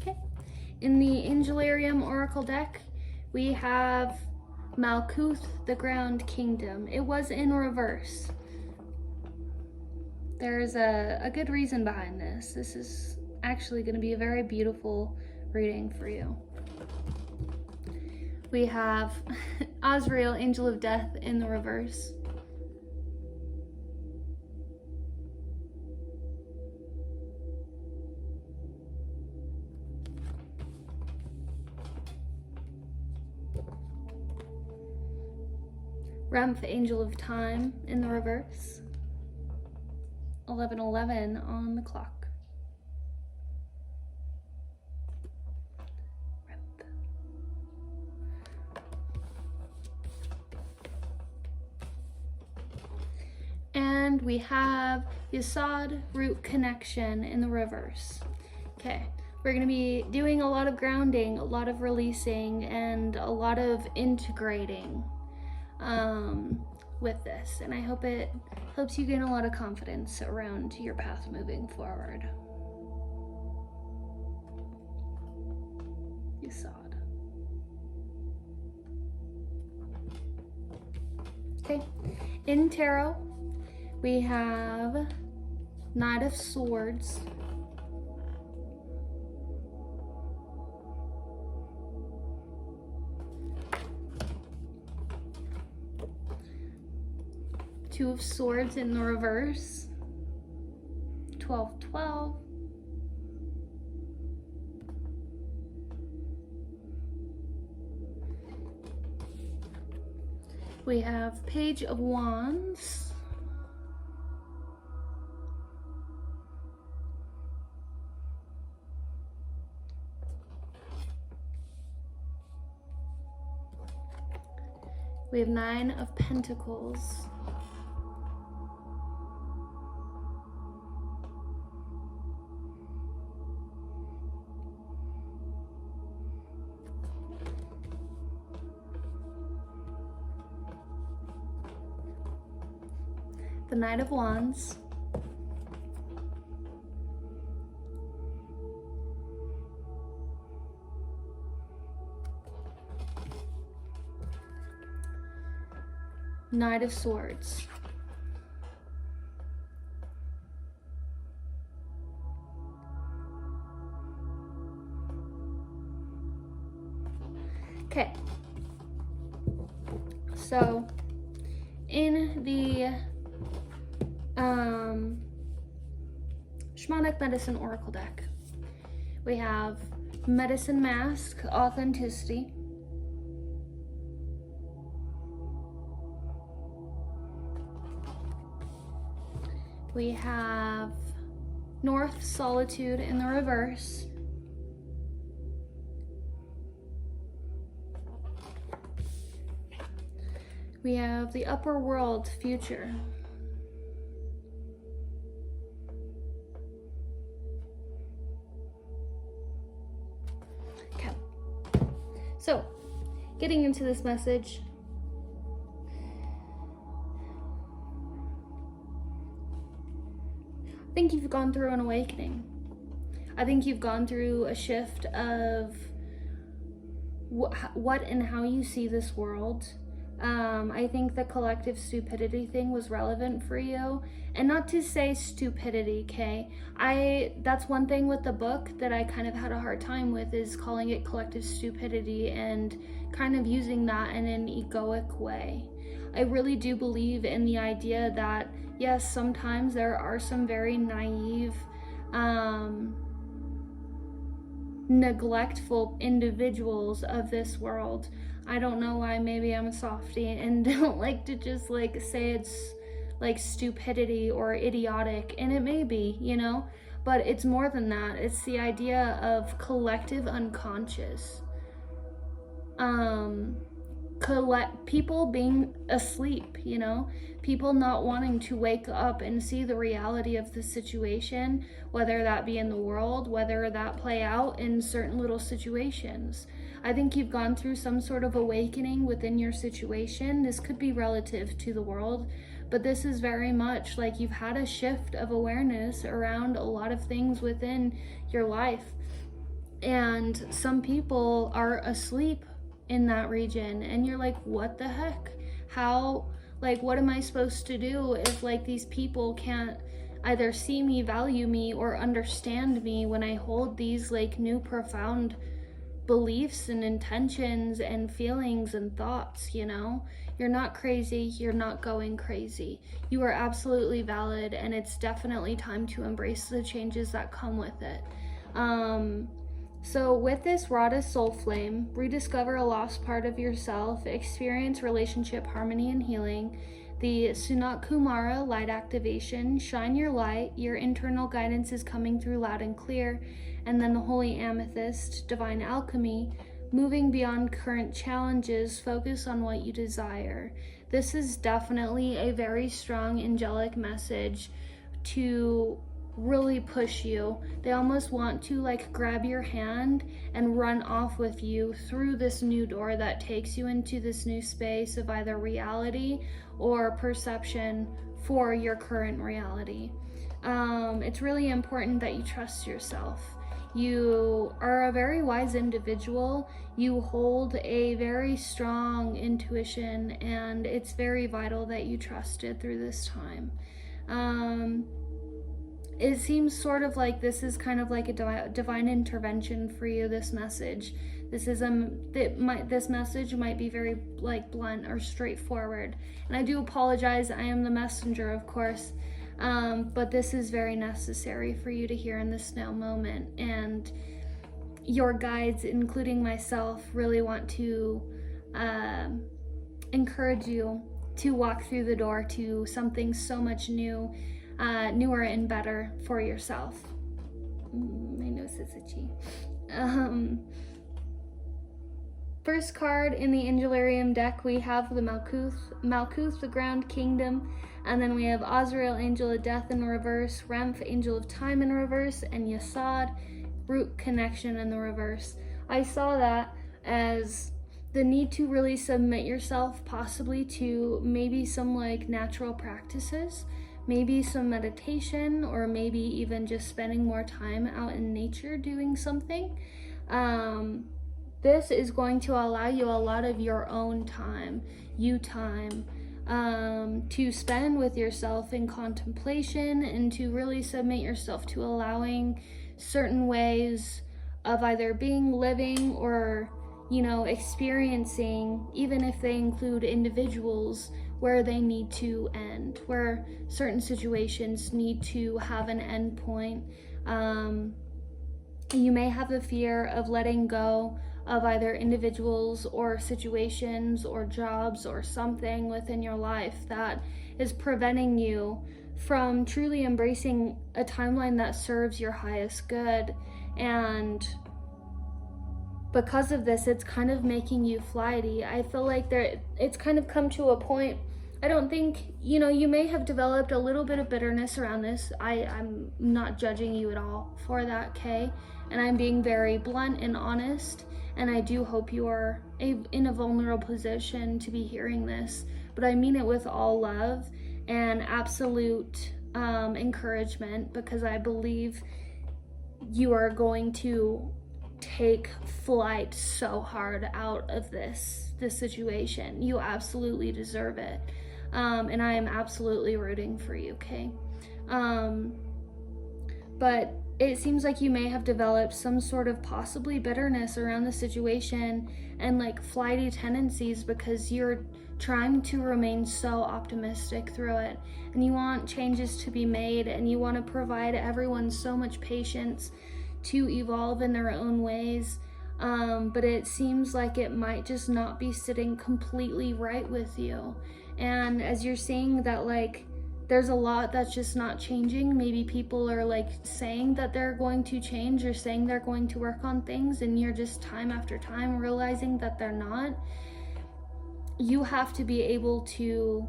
Okay. In the Angelarium Oracle deck, we have Malkuth, the Ground Kingdom. It was in reverse. There's a good reason behind this. This is actually going to be a very beautiful reading for you. We have Azrael, Angel of Death, in the reverse. Remph, Angel of Time, in the reverse. 11:11 on the clock. And we have Yesod, Root Connection, in the reverse. Okay, we're going to be doing a lot of grounding, a lot of releasing, and a lot of integrating with this. And I hope it helps you gain a lot of confidence around your path moving forward. Yesod. Okay, in Tarot, we have Knight of Swords, Two of Swords in the reverse. 12-12. We have Page of Wands. We have Nine of Pentacles. The Knight of Wands. Knight of Swords. Okay. So, in the Shamanic Medicine Oracle deck, we have Medicine Mask, Authenticity. We have North, Solitude in the reverse. We have the Upper World, Future. Okay. So, getting into this message. I think you've gone through an awakening. I think you've gone through a shift of what and how you see this world. I think the collective stupidity thing was relevant for you. And not to say stupidity, okay? That's one thing with the book that I kind of had a hard time with, is calling it collective stupidity and kind of using that in an egoic way. I really do believe in the idea that, yes, sometimes there are some very naive, neglectful individuals of this world. I don't know why, maybe I'm a softie and don't like to just like say it's like stupidity or idiotic, and it may be, you know, but it's more than that. It's the idea of collective unconscious. People being asleep, you know, people not wanting to wake up and see the reality of the situation, whether that be in the world, whether that play out in certain little situations. I think you've gone through some sort of awakening within your situation. This could be relative to the world, but this is very much like you've had a shift of awareness around a lot of things within your life. And some people are asleep in that region, and you're like, what the heck? How, like, what am I supposed to do if like these people can't either see me, value me, or understand me when I hold these like new profound beliefs and intentions and feelings and thoughts, you know? You're not crazy, you're not going crazy. You are absolutely valid, and it's definitely time to embrace the changes that come with it. So with this Radha soul flame, rediscover a lost part of yourself, experience relationship harmony and healing. The Sunat Kumara light activation, shine your light, your internal guidance is coming through loud and clear. And then the Holy Amethyst, divine alchemy, moving beyond current challenges, focus on what you desire. This is definitely a very strong angelic message to really push you. They almost want to like grab your hand and run off with you through this new door that takes you into this new space of either reality or perception for your current reality. It's really important that you trust yourself. You are a very wise individual. You hold a very strong intuition, and it's very vital that you trust it through this time. It seems sort of like this is kind of like a divine intervention for you, this message. This message might be very like blunt or straightforward, and I do apologize. I am the messenger, of course, but this is very necessary for you to hear in this now moment. And your guides, including myself, really want to encourage you to walk through the door to something so much newer and better for yourself. My nose is itchy. First card in the Angelarium deck, we have the Malkuth, the ground kingdom, and then we have Azrael, angel of death in reverse, Remph, angel of time in reverse, and Yesod, root connection in the reverse. I saw that as the need to really submit yourself possibly to maybe some like natural practices, maybe some meditation, or maybe even just spending more time out in nature doing something. This is going to allow you a lot of your own time, to spend with yourself in contemplation, and to really submit yourself to allowing certain ways of either being, living, or, you know, experiencing, even if they include individuals, where they need to end, where certain situations need to have an end point. You may have the fear of letting go of either individuals or situations or jobs or something within your life that is preventing you from truly embracing a timeline that serves your highest good. And because of this, it's kind of making you flighty. I feel like it's kind of come to a point. I don't think, you know, you may have developed a little bit of bitterness around this. I'm not judging you at all for that, Kay? And I'm being very blunt and honest. And I do hope you are in a vulnerable position to be hearing this. But I mean it with all love and absolute encouragement, because I believe you are going to take flight so hard out of this situation. You absolutely deserve it. And I am absolutely rooting for you, okay? But it seems like you may have developed some sort of possibly bitterness around the situation and like flighty tendencies, because you're trying to remain so optimistic through it, and you want changes to be made, and you want to provide everyone so much patience to evolve in their own ways. But it seems like it might just not be sitting completely right with you. And as you're seeing that, like, there's a lot that's just not changing. Maybe people are like saying that they're going to change or saying they're going to work on things, and you're just time after time realizing that they're not. You have to be able to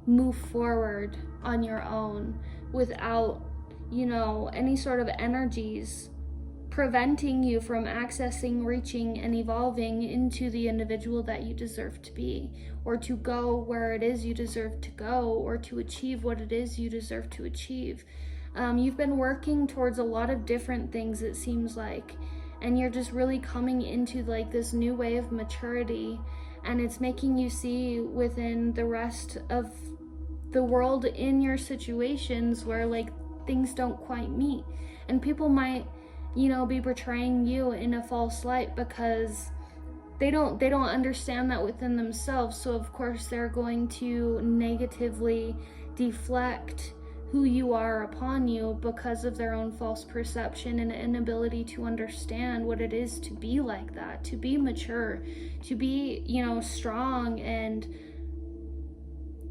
move forward on your own without, you know, any sort of energies preventing you from accessing, reaching, and evolving into the individual that you deserve to be, or to go where it is you deserve to go, or to achieve what it is you deserve to achieve. You've been working towards a lot of different things, it seems like, and you're just really coming into like this new way of maturity, and it's making you see within the rest of the world in your situations where like things don't quite meet, and people might, you know, be portraying you in a false light because they don't understand that within themselves. So of course they're going to negatively deflect who you are upon you because of their own false perception and inability to understand what it is to be like that, to be mature, to be, you know, strong and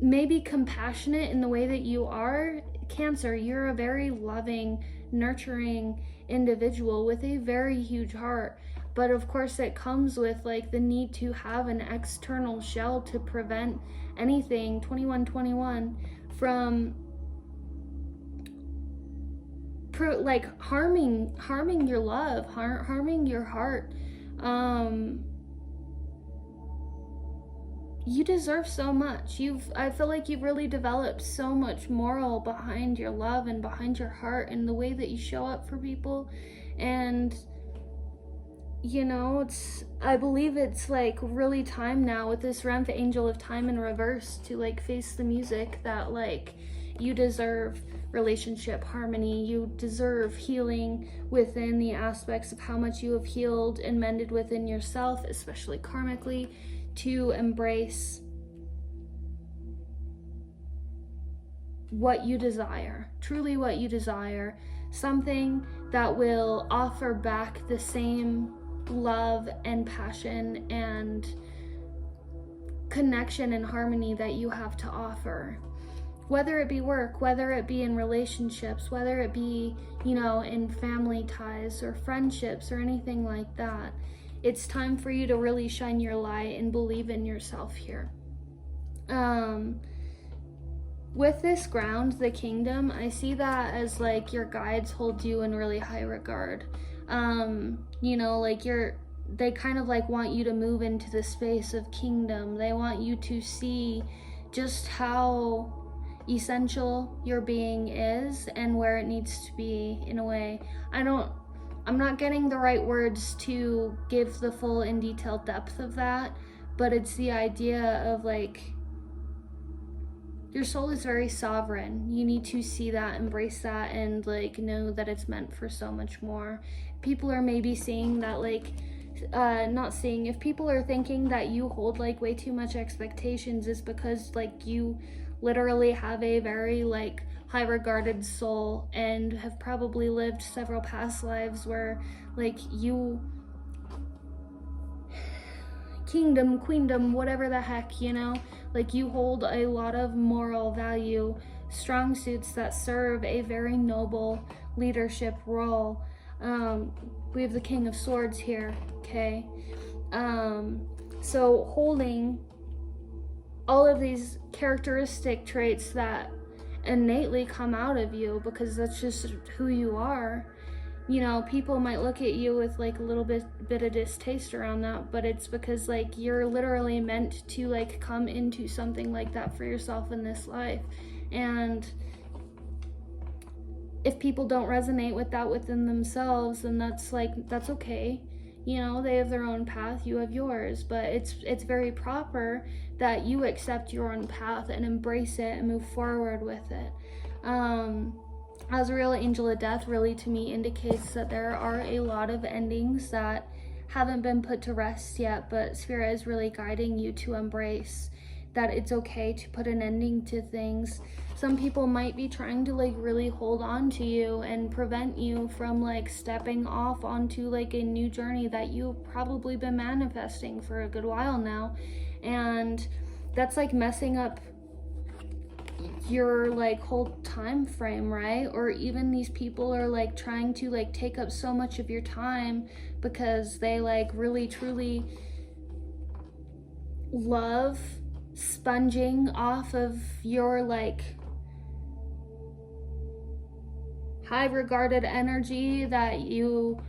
maybe compassionate in the way that you are. Cancer, you're a very loving, nurturing individual with a very huge heart, but of course it comes with like the need to have an external shell to prevent anything 2121 from harming your love, harming your heart. You deserve so much. I feel like you've really developed so much moral behind your love and behind your heart and the way that you show up for people. And, you know, I believe it's like really time now with this Remph angel of time in reverse to like face the music that like You deserve relationship harmony. You deserve healing within the aspects of how much you have healed and mended within yourself, especially karmically, to embrace what you desire, truly what you desire, something that will offer back the same love and passion and connection and harmony that you have to offer. Whether it be work, whether it be in relationships, whether it be, you know, in family ties or friendships or anything like that, it's time for you to really shine your light and believe in yourself here. With this ground, the kingdom, I see that as like your guides hold you in really high regard. You know, like they kind of like want you to move into the space of kingdom. They want you to see just how essential your being is and where it needs to be, in a way. I'm not getting the right words to give the full and detailed depth of that, but it's the idea of like, your soul is very sovereign. You need to see that, embrace that, and like know that it's meant for so much more. People are maybe seeing that, like, if people are thinking that you hold like way too much expectations, is because like you literally have a very like high regarded soul and have probably lived several past lives where like you, kingdom, queendom, whatever the heck, you know, like you hold a lot of moral value, strong suits that serve a very noble leadership role. We have the King of Swords here, okay? So holding all of these characteristic traits that innately come out of you, because that's just who you are. You know, people might look at you with like a little bit of distaste around that, but it's because like you're literally meant to like come into something like that for yourself in this life. And if people don't resonate with that within themselves, then that's okay. You know, they have their own path, you have yours, but it's very proper that you accept your own path and embrace it and move forward with it. Azrael, Angel of Death, really to me indicates that there are a lot of endings that haven't been put to rest yet, but Spirit is really guiding you to embrace that it's okay to put an ending to things. Some people might be trying to like really hold on to you and prevent you from like stepping off onto like a new journey that you've probably been manifesting for a good while now, and that's like messing up your like whole time frame, right? Or even these people are like trying to like take up so much of your time because they like really truly love sponging off of your like high regarded energy that you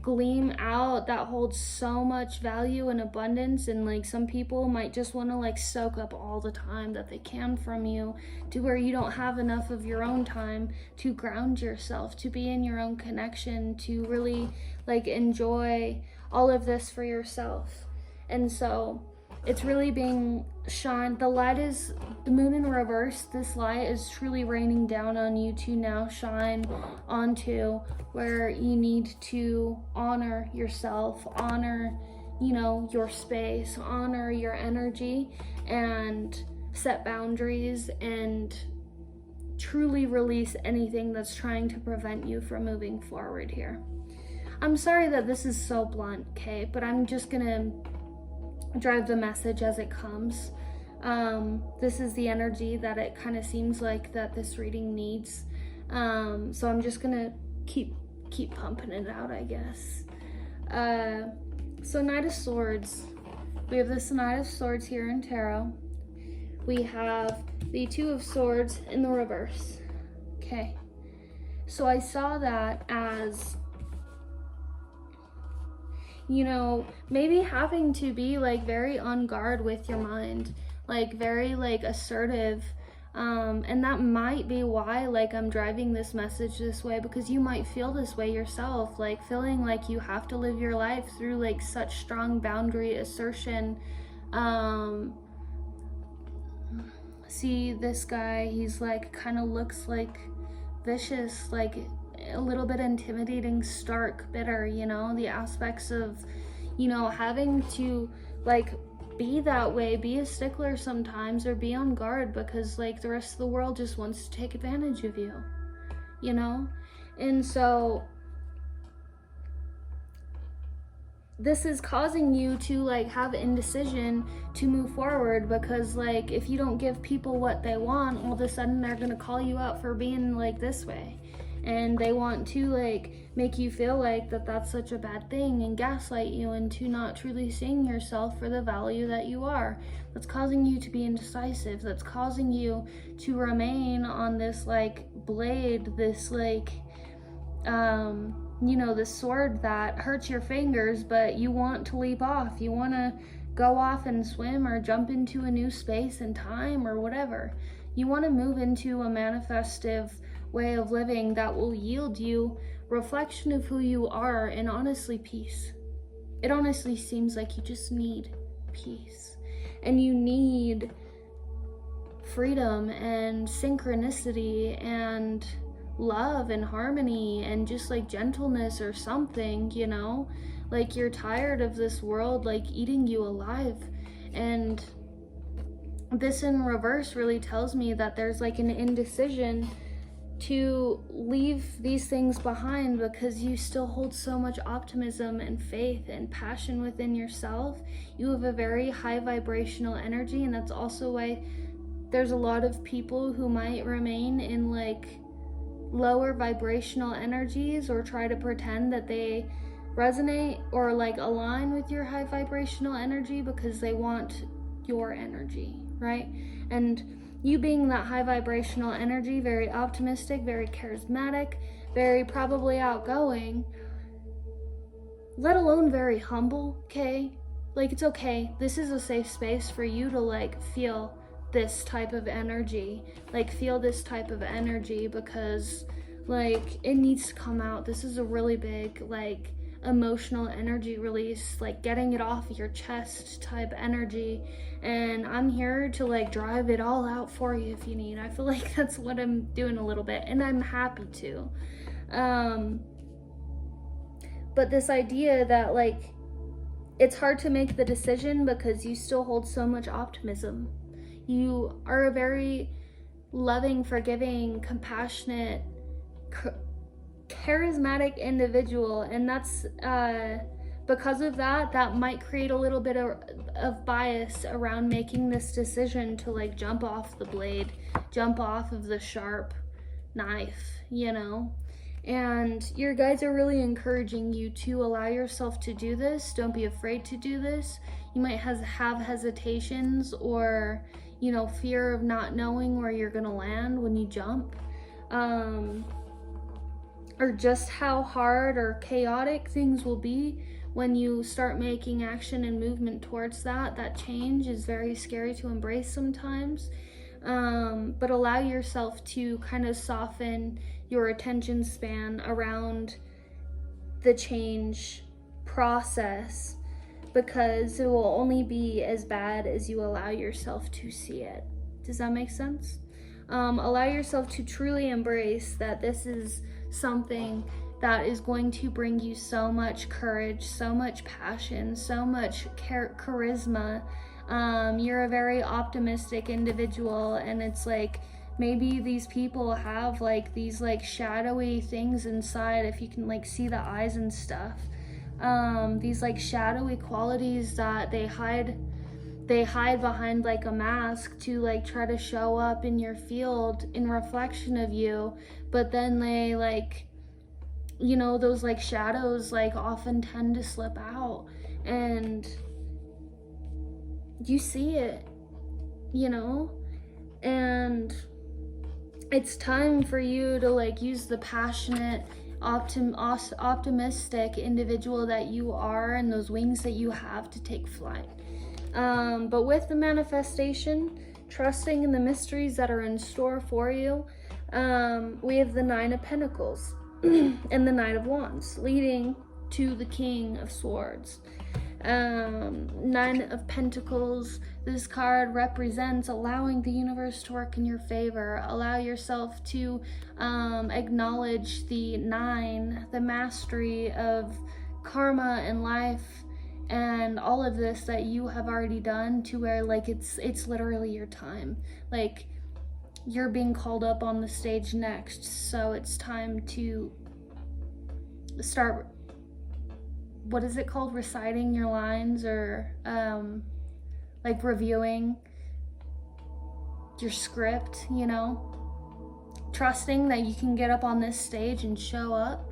gleam out, that holds so much value and abundance. And like some people might just want to like soak up all the time that they can from you, to where you don't have enough of your own time to ground yourself, to be in your own connection, to really like enjoy all of this for yourself. And so it's really being shined. The light is the moon in reverse. This light is truly raining down on you to now shine onto where you need to honor yourself, honor, you know, your space, honor your energy, and set boundaries and truly release anything that's trying to prevent you from moving forward here. I'm sorry that this is so blunt, okay, but I'm just gonna drive the message as it comes. This is the energy that it kind of seems like that this reading needs. So I'm just gonna keep pumping it out, I guess. So Knight of Swords. We have this Knight of Swords here in Tarot. We have the Two of Swords in the reverse. Okay. So I saw that as, you know, maybe having to be like very on guard with your mind, like very like assertive, and that might be why like I'm driving this message this way, because you might feel this way yourself, like feeling like you have to live your life through like such strong boundary assertion, see this guy, he's like kind of looks like vicious, like a little bit intimidating, stark, bitter, you know, the aspects of, you know, having to like be that way, be a stickler sometimes, or be on guard because like the rest of the world just wants to take advantage of you, you know? And so this is causing you to like have indecision to move forward, because like if you don't give people what they want, all of a sudden they're gonna call you out for being like this way, and they want to like make you feel like that that's such a bad thing and gaslight you into not truly seeing yourself for the value that you are. That's causing you to be indecisive. That's causing you to remain on this like blade, this like you know, this sword that hurts your fingers, but you want to leap off. You want to go off and swim or jump into a new space and time or whatever. You want to move into a manifestive way of living that will yield you reflection of who you are and honestly peace. It honestly seems like you just need peace, and you need freedom and synchronicity and love and harmony and just like gentleness or something, you know? Like you're tired of this world like eating you alive. And this in reverse really tells me that there's like an indecision to leave these things behind because you still hold so much optimism and faith and passion within yourself. You have a very high vibrational energy, and that's also why there's a lot of people who might remain in like lower vibrational energies or try to pretend that they resonate or like align with your high vibrational energy because they want your energy, right? And you being that high vibrational energy, very optimistic, very charismatic, very probably outgoing, let alone very humble, okay? Like it's okay. This is a safe space for you to like feel this type of energy, like feel this type of energy, because like it needs to come out. This is a really big like emotional energy release, like getting it off your chest type energy, and I'm here to like drive it all out for you if you need. I feel like that's what I'm doing a little bit, and I'm happy to. But this idea that like it's hard to make the decision because you still hold so much optimism. You are a very loving, forgiving, compassionate, charismatic individual, and that's because of that might create a little bit of bias around making this decision to like jump off the blade, jump off of the sharp knife, you know? And your guides are really encouraging you to allow yourself to do this. Don't be afraid to do this. You might have hesitations or, you know, fear of not knowing where you're gonna land when you jump, or just how hard or chaotic things will be when you start making action and movement towards that. That change is very scary to embrace sometimes, but allow yourself to kind of soften your attention span around the change process, because it will only be as bad as you allow yourself to see it. Does that make sense? Allow yourself to truly embrace that this is something that is going to bring you so much courage, so much passion, so much charisma. You're a very optimistic individual, and it's like maybe these people have like these like shadowy things inside, if you can like see the eyes and stuff. These like shadowy qualities that they hide behind like a mask to like try to show up in your field in reflection of you, but then they like, you know, those like shadows like often tend to slip out and you see it, you know? And it's time for you to like use the passionate, optimistic individual that you are and those wings that you have to take flight. But with the manifestation, trusting in the mysteries that are in store for you, we have the Nine of Pentacles and the Knight of Wands leading to the King of Swords. Nine Nine of Pentacles. This card represents allowing the universe to work in your favor. Allow yourself to acknowledge the nine, the mastery of karma and life and all of this that you have already done, to where like it's literally your time. Like, you're being called up on the stage next, so it's time to start, what is it called, reciting your lines, or like reviewing your script, you know, trusting that you can get up on this stage and show up.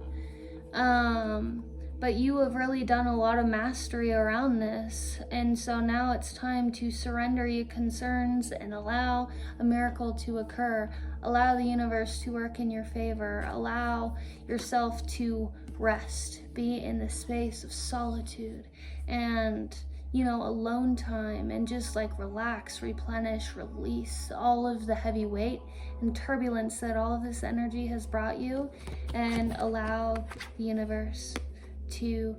But you have really done a lot of mastery around this, and so now it's time to surrender your concerns and allow a miracle to occur. Allow the universe to work in your favor. Allow yourself to rest. Be in the space of solitude and, you know, alone time, and just like relax, replenish, release all of the heavy weight and turbulence that all of this energy has brought you, and allow the universe to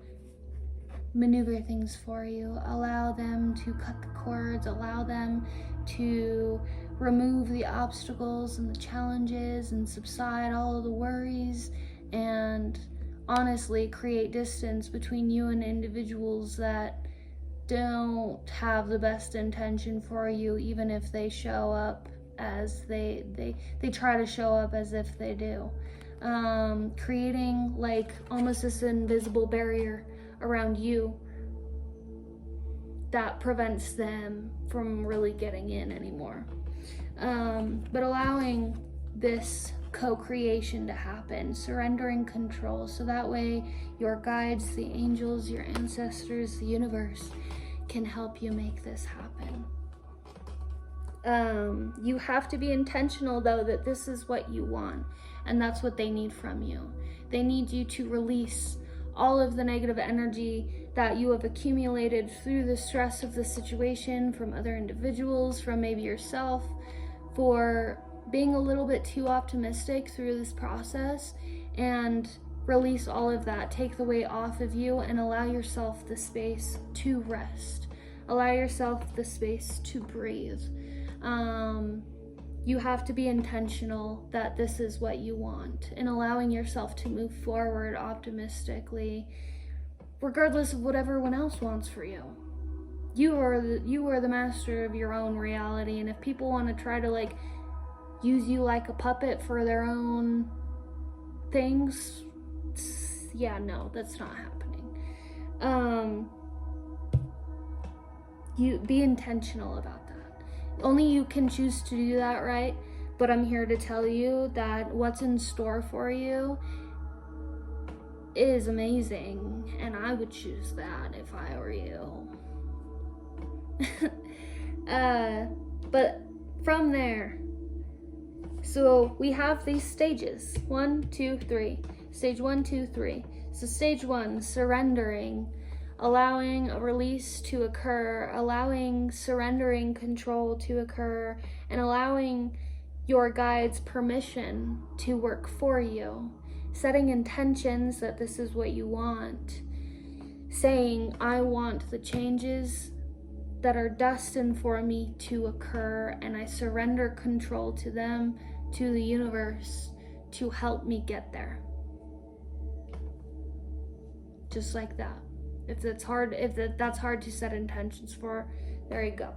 maneuver things for you. Allow them to cut the cords. Allow them to remove the obstacles and the challenges and subside all of the worries, and honestly create distance between you and individuals that don't have the best intention for you, even if they show up as they try to show up as if they do. Creating like almost this invisible barrier around you that prevents them from really getting in anymore. But allowing this co-creation to happen, surrendering control, so that way your guides, the angels, your ancestors, the universe can help you make this happen. You have to be intentional though that this is what you want, and that's what they need from you. They need you to release all of the negative energy that you have accumulated through the stress of the situation, from other individuals, from maybe yourself, for being a little bit too optimistic through this process, and release all of that. Take the weight off of you and allow yourself the space to rest. Allow yourself the space to breathe. You have to be intentional that this is what you want, and allowing yourself to move forward optimistically, regardless of what everyone else wants for you. You are the master of your own reality, and if people want to try to like use you like a puppet for their own things, yeah, no, that's not happening. You be intentional about that. Only you can choose to do that, right? But I'm here to tell you that what's in store for you is amazing, and I would choose that if I were you. But from there, so we have these stages, 1, 2, 3. Stage 1, 2, 3. So stage 1, surrendering, allowing a release to occur, allowing surrendering control to occur, and allowing your guides permission to work for you. Setting intentions that this is what you want. Saying, I want the changes that are destined for me to occur, and I surrender control to them, to the universe, to help me get there. Just like that. If that's hard to set intentions for, there you go.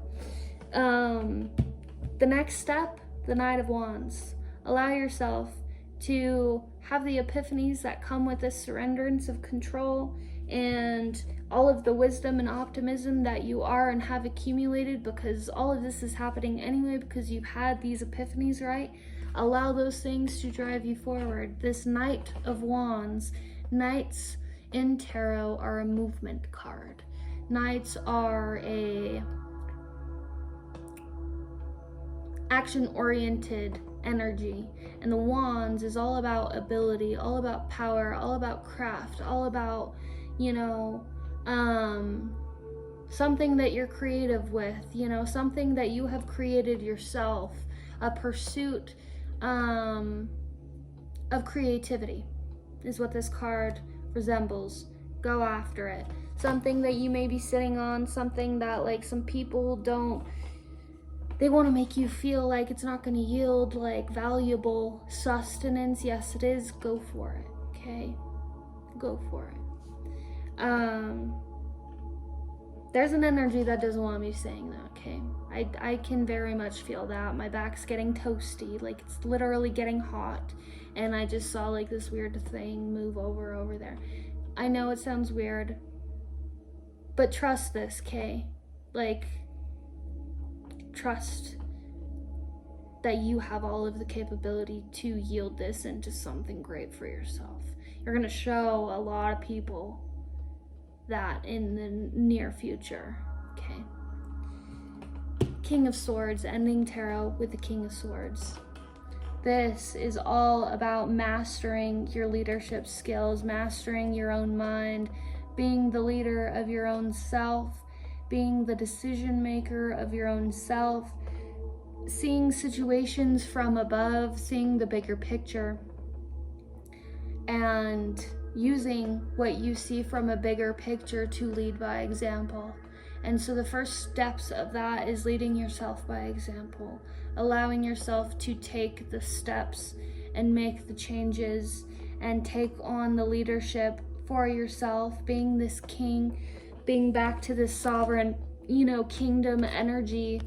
The next step, the Knight of Wands. Allow yourself to have the epiphanies that come with this surrenderance of control, and all of the wisdom and optimism that you are and have accumulated, because all of this is happening anyway because you've had these epiphanies, right? Allow those things to drive you forward. This Knight of Wands, Knights in tarot are a movement card. Knights are a action-oriented energy, and the Wands is all about ability, all about power, all about craft, all about, you know, something that you're creative with, you know, something that you have created yourself, a pursuit of creativity is what this card resembles. Go after it. something that you may be sitting on, something that like some people don't, they want to make you feel like it's not going to yield like valuable sustenance. Yes, it is. Go for it. Okay, go for it. There's an energy that doesn't want me saying that. Okay, I can very much feel that. My back's getting toasty, like it's literally getting hot, and I just saw like this weird thing move over there. I know it sounds weird, but trust this, okay? Like, trust that you have all of the capability to yield this into something great for yourself. You're gonna show a lot of people that in the near future, okay? King of Swords, ending tarot with the King of Swords. This is all about mastering your leadership skills, mastering your own mind, being the leader of your own self, being the decision maker of your own self, seeing situations from above, seeing the bigger picture, and using what you see from a bigger picture to lead by example. And so the first steps of that is leading yourself by example, allowing yourself to take the steps and make the changes and take on the leadership for yourself, being this king, being back to this sovereign, kingdom energy,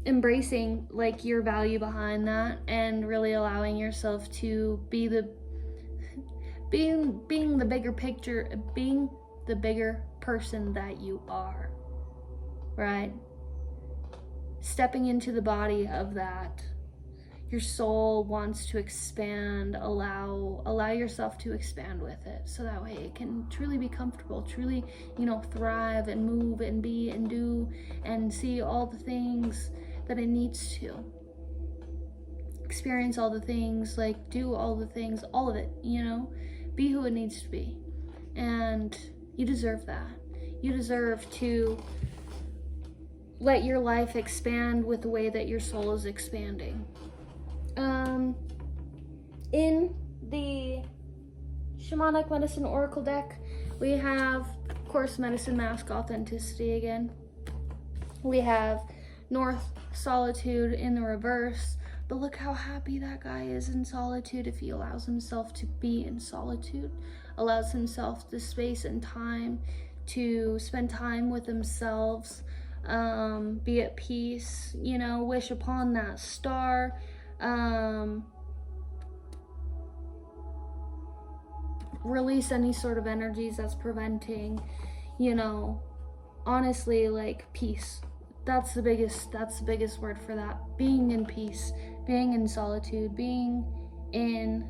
embracing like your value behind that, and really allowing yourself to be being the bigger picture, being the bigger person that you are, right? Stepping into the body of that. Your soul wants to expand. Allow yourself to expand with it, so that way it can truly be comfortable, truly, thrive and move and be and do and see all the things that it needs to. Experience all the things, like do all the things, all of it, be who it needs to be. And you deserve that. You deserve to let your life expand with the way that your soul is expanding. In the Shamanic Medicine Oracle deck, we have, of course, Medicine Mask Authenticity again. We have North Solitude in the reverse, but look how happy that guy is in solitude if he allows himself to be in solitude, allows himself the space and time to spend time with themselves, be at peace, wish upon that star, release any sort of energies that's preventing, honestly, like peace. That's the biggest word for that. Being in peace, being in solitude, being in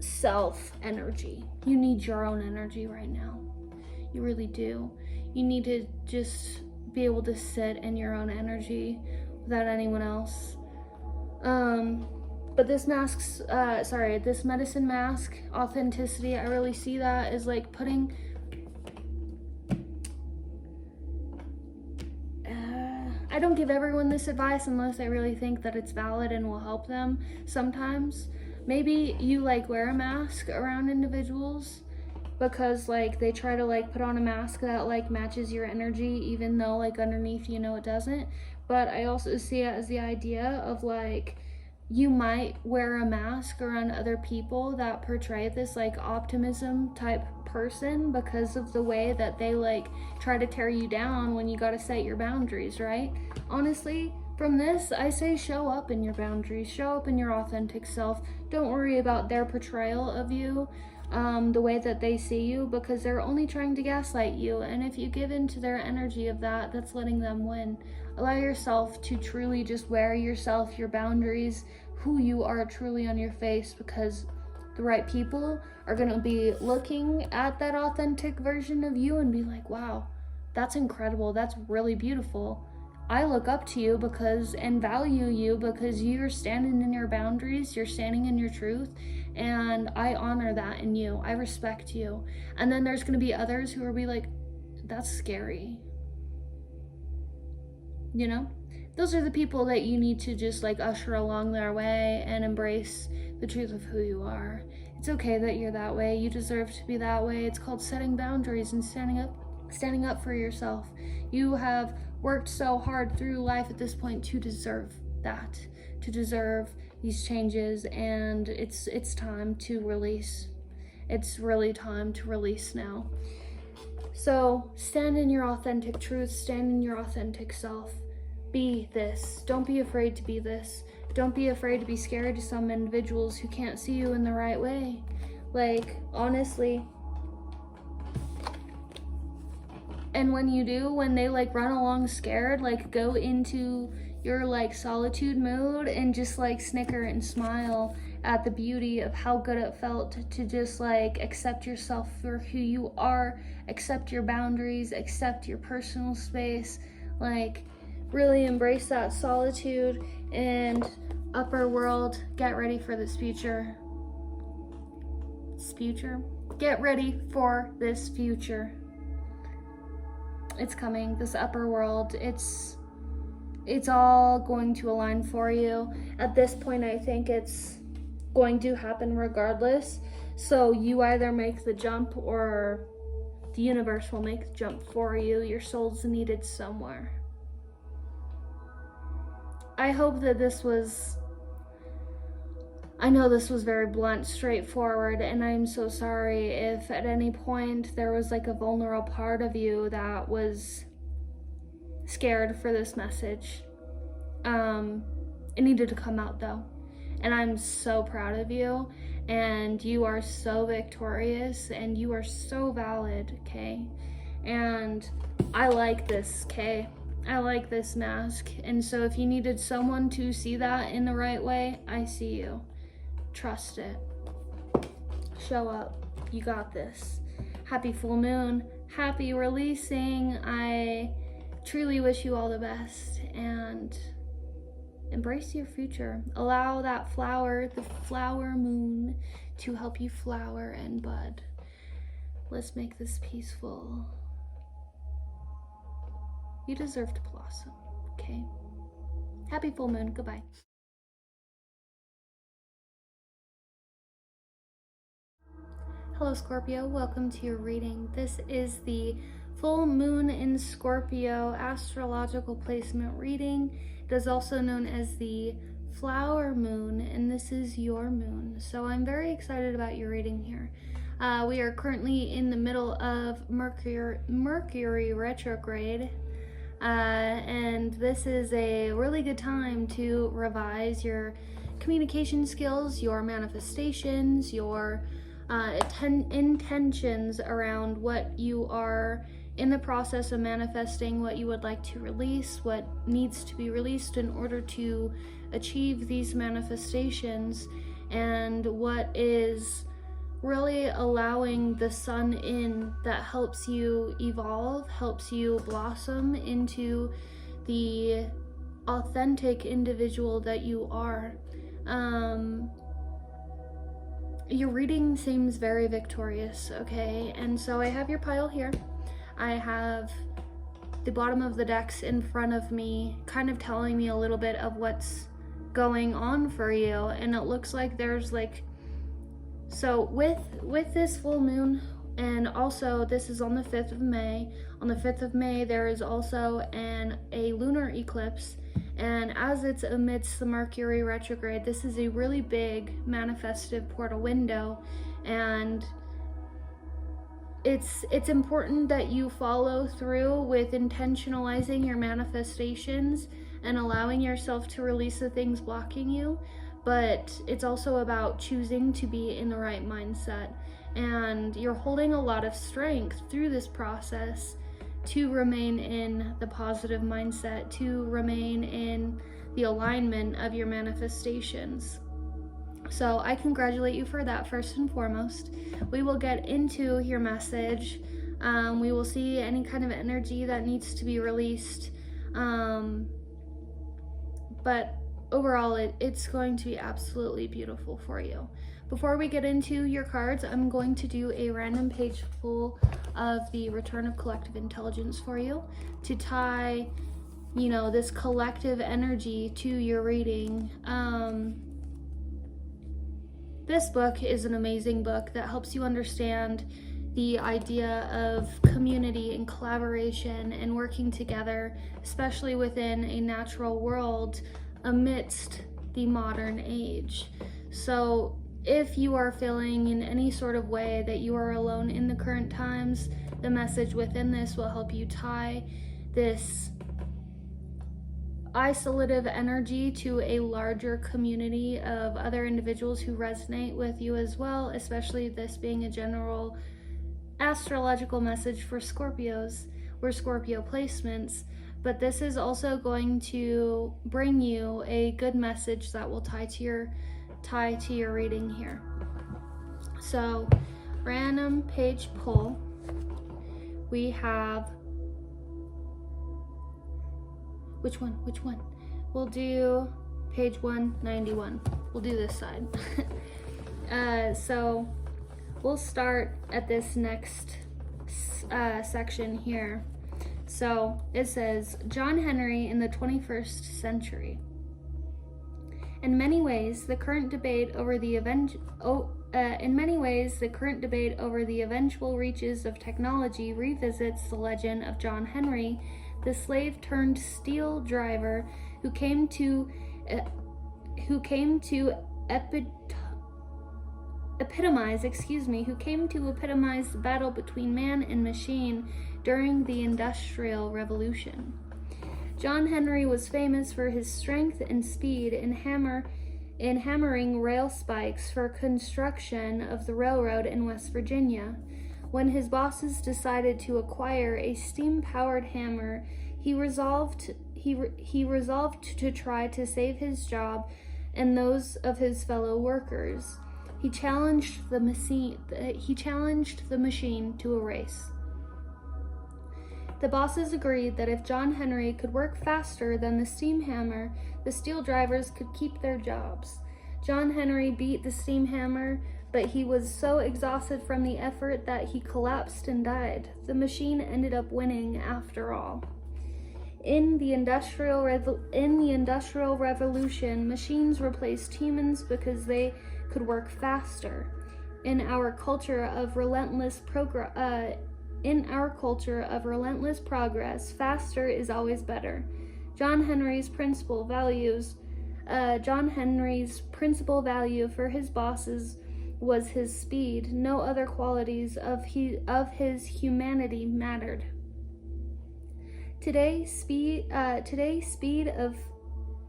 self energy. You need your own energy right now. You really do. You need to just be able to sit in your own energy without anyone else. But this this medicine mask authenticity, I really see that as like putting I don't give everyone this advice unless I really think that it's valid and will help them. Sometimes maybe you like wear a mask around individuals because like they try to like put on a mask that like matches your energy, even though like underneath it doesn't. But I also see it as the idea of like you might wear a mask around other people that portray this like optimism type person because of the way that they like try to tear you down when you got to set your boundaries, right? Honestly, from this, I say show up in your boundaries, show up in your authentic self. Don't worry about their portrayal of you, the way that they see you, because they're only trying to gaslight you. And if you give in to their energy of that, that's letting them win. Allow yourself to truly just wear yourself, your boundaries, who you are truly on your face, because the right people are going to be looking at that authentic version of you and be like, wow, that's incredible. That's really beautiful. I look up to you and value you because you're standing in your boundaries, you're standing in your truth, and I honor that in you. I respect you. And then there's going to be others who will be like, that's scary. Those are the people that you need to just like usher along their way and embrace the truth of who you are. It's okay that you're that way. You deserve to be that way. It's called setting boundaries and standing up for yourself. You have worked so hard through life at this point to deserve that, to deserve these changes, and it's time to release. It's really time to release now. So stand in your authentic truth, stand in your authentic self. Be this. Don't be afraid to be this. Don't be afraid to be scary to some individuals who can't see you in the right way. Like, honestly. And when you do, when they like run along scared, like go into your like solitude mode and just like snicker and smile at the beauty of how good it felt to just like accept yourself for who you are, accept your boundaries, accept your personal space, like really embrace that solitude and upper world. Get ready for this future. Get ready for this future. It's coming. This upper world, it's all going to align for you. At this point, I think it's going to happen regardless. So you either make the jump or the universe will make the jump for you. Your soul's needed somewhere. I hope that I know this was very blunt, straightforward, and I'm so sorry if at any point there was like a vulnerable part of you that was scared for this message. It needed to come out though, and I'm so proud of you, and you are so victorious, and you are so valid, okay? And I like this, okay? I like this mask, and so if you needed someone to see that in the right way, I see you. Trust it. Show up. You got this. Happy full moon. Happy releasing. I truly wish you all the best, and embrace your future. Allow that flower, the flower moon, to help you flower and bud. Let's make this peaceful. You deserve to blossom, okay? Happy full moon. Goodbye. Hello Scorpio, welcome to your reading. This is the full moon in Scorpio astrological placement reading. It is also known as the flower moon, and this is your moon. So I'm very excited about your reading here. We are currently in the middle of Mercury Retrograde, and this is a really good time to revise your communication skills, your manifestations, your intentions around what you are in the process of manifesting, what you would like to release, what needs to be released in order to achieve these manifestations, and what is really allowing the sun in that helps you evolve, helps you blossom into the authentic individual that you are. Your reading seems very victorious, okay? And so I have your pile here. I have the bottom of the decks in front of me, kind of telling me a little bit of what's going on for you. And it looks like there's like, so with this full moon, and also this is on the 5th of May. On the 5th of May, there is also a lunar eclipse. And as it's amidst the Mercury retrograde, this is a really big manifestive portal window, and it's important that you follow through with intentionalizing your manifestations and allowing yourself to release the things blocking you. But it's also about choosing to be in the right mindset, and you're holding a lot of strength through this process to remain in the positive mindset, to remain in the alignment of your manifestations. So I congratulate you for that first and foremost. We will get into your message. We will see any kind of energy that needs to be released. But overall, it's going to be absolutely beautiful for you. Before we get into your cards, I'm going to do a random page full of the return of collective intelligence for you to tie, this collective energy to your reading. This book is an amazing book that helps you understand the idea of community and collaboration and working together, especially within a natural world amidst the modern age. So if you are feeling in any sort of way that you are alone in the current times, the message within this will help you tie this isolative energy to a larger community of other individuals who resonate with you as well, especially this being a general astrological message for Scorpios or Scorpio placements. But this is also going to bring you a good message that will tie to your reading here. So, random page pull. We have which one? We'll do page 191. We'll do this side. So we'll start at this next section here. So it says, John Henry in the 21st century. In many ways, the current debate over the eventual reaches of technology revisits the legend of John Henry, the slave-turned-steel driver who came to epitomize the battle between man and machine during the Industrial Revolution. John Henry was famous for his strength and speed in hammering rail spikes for construction of the railroad in West Virginia. When his bosses decided to acquire a steam-powered hammer, he resolved to try to save his job and those of his fellow workers. He challenged the machine to a race. The bosses agreed that if John Henry could work faster than the steam hammer, the steel drivers could keep their jobs. John Henry beat the steam hammer, but he was so exhausted from the effort that he collapsed and died. The machine ended up winning after all. In the Industrial Revolution, machines replaced humans because they could work faster. In our culture of relentless progress, faster is always better. John Henry's principal value for his bosses was his speed. No other qualities of his humanity mattered. Today, speed of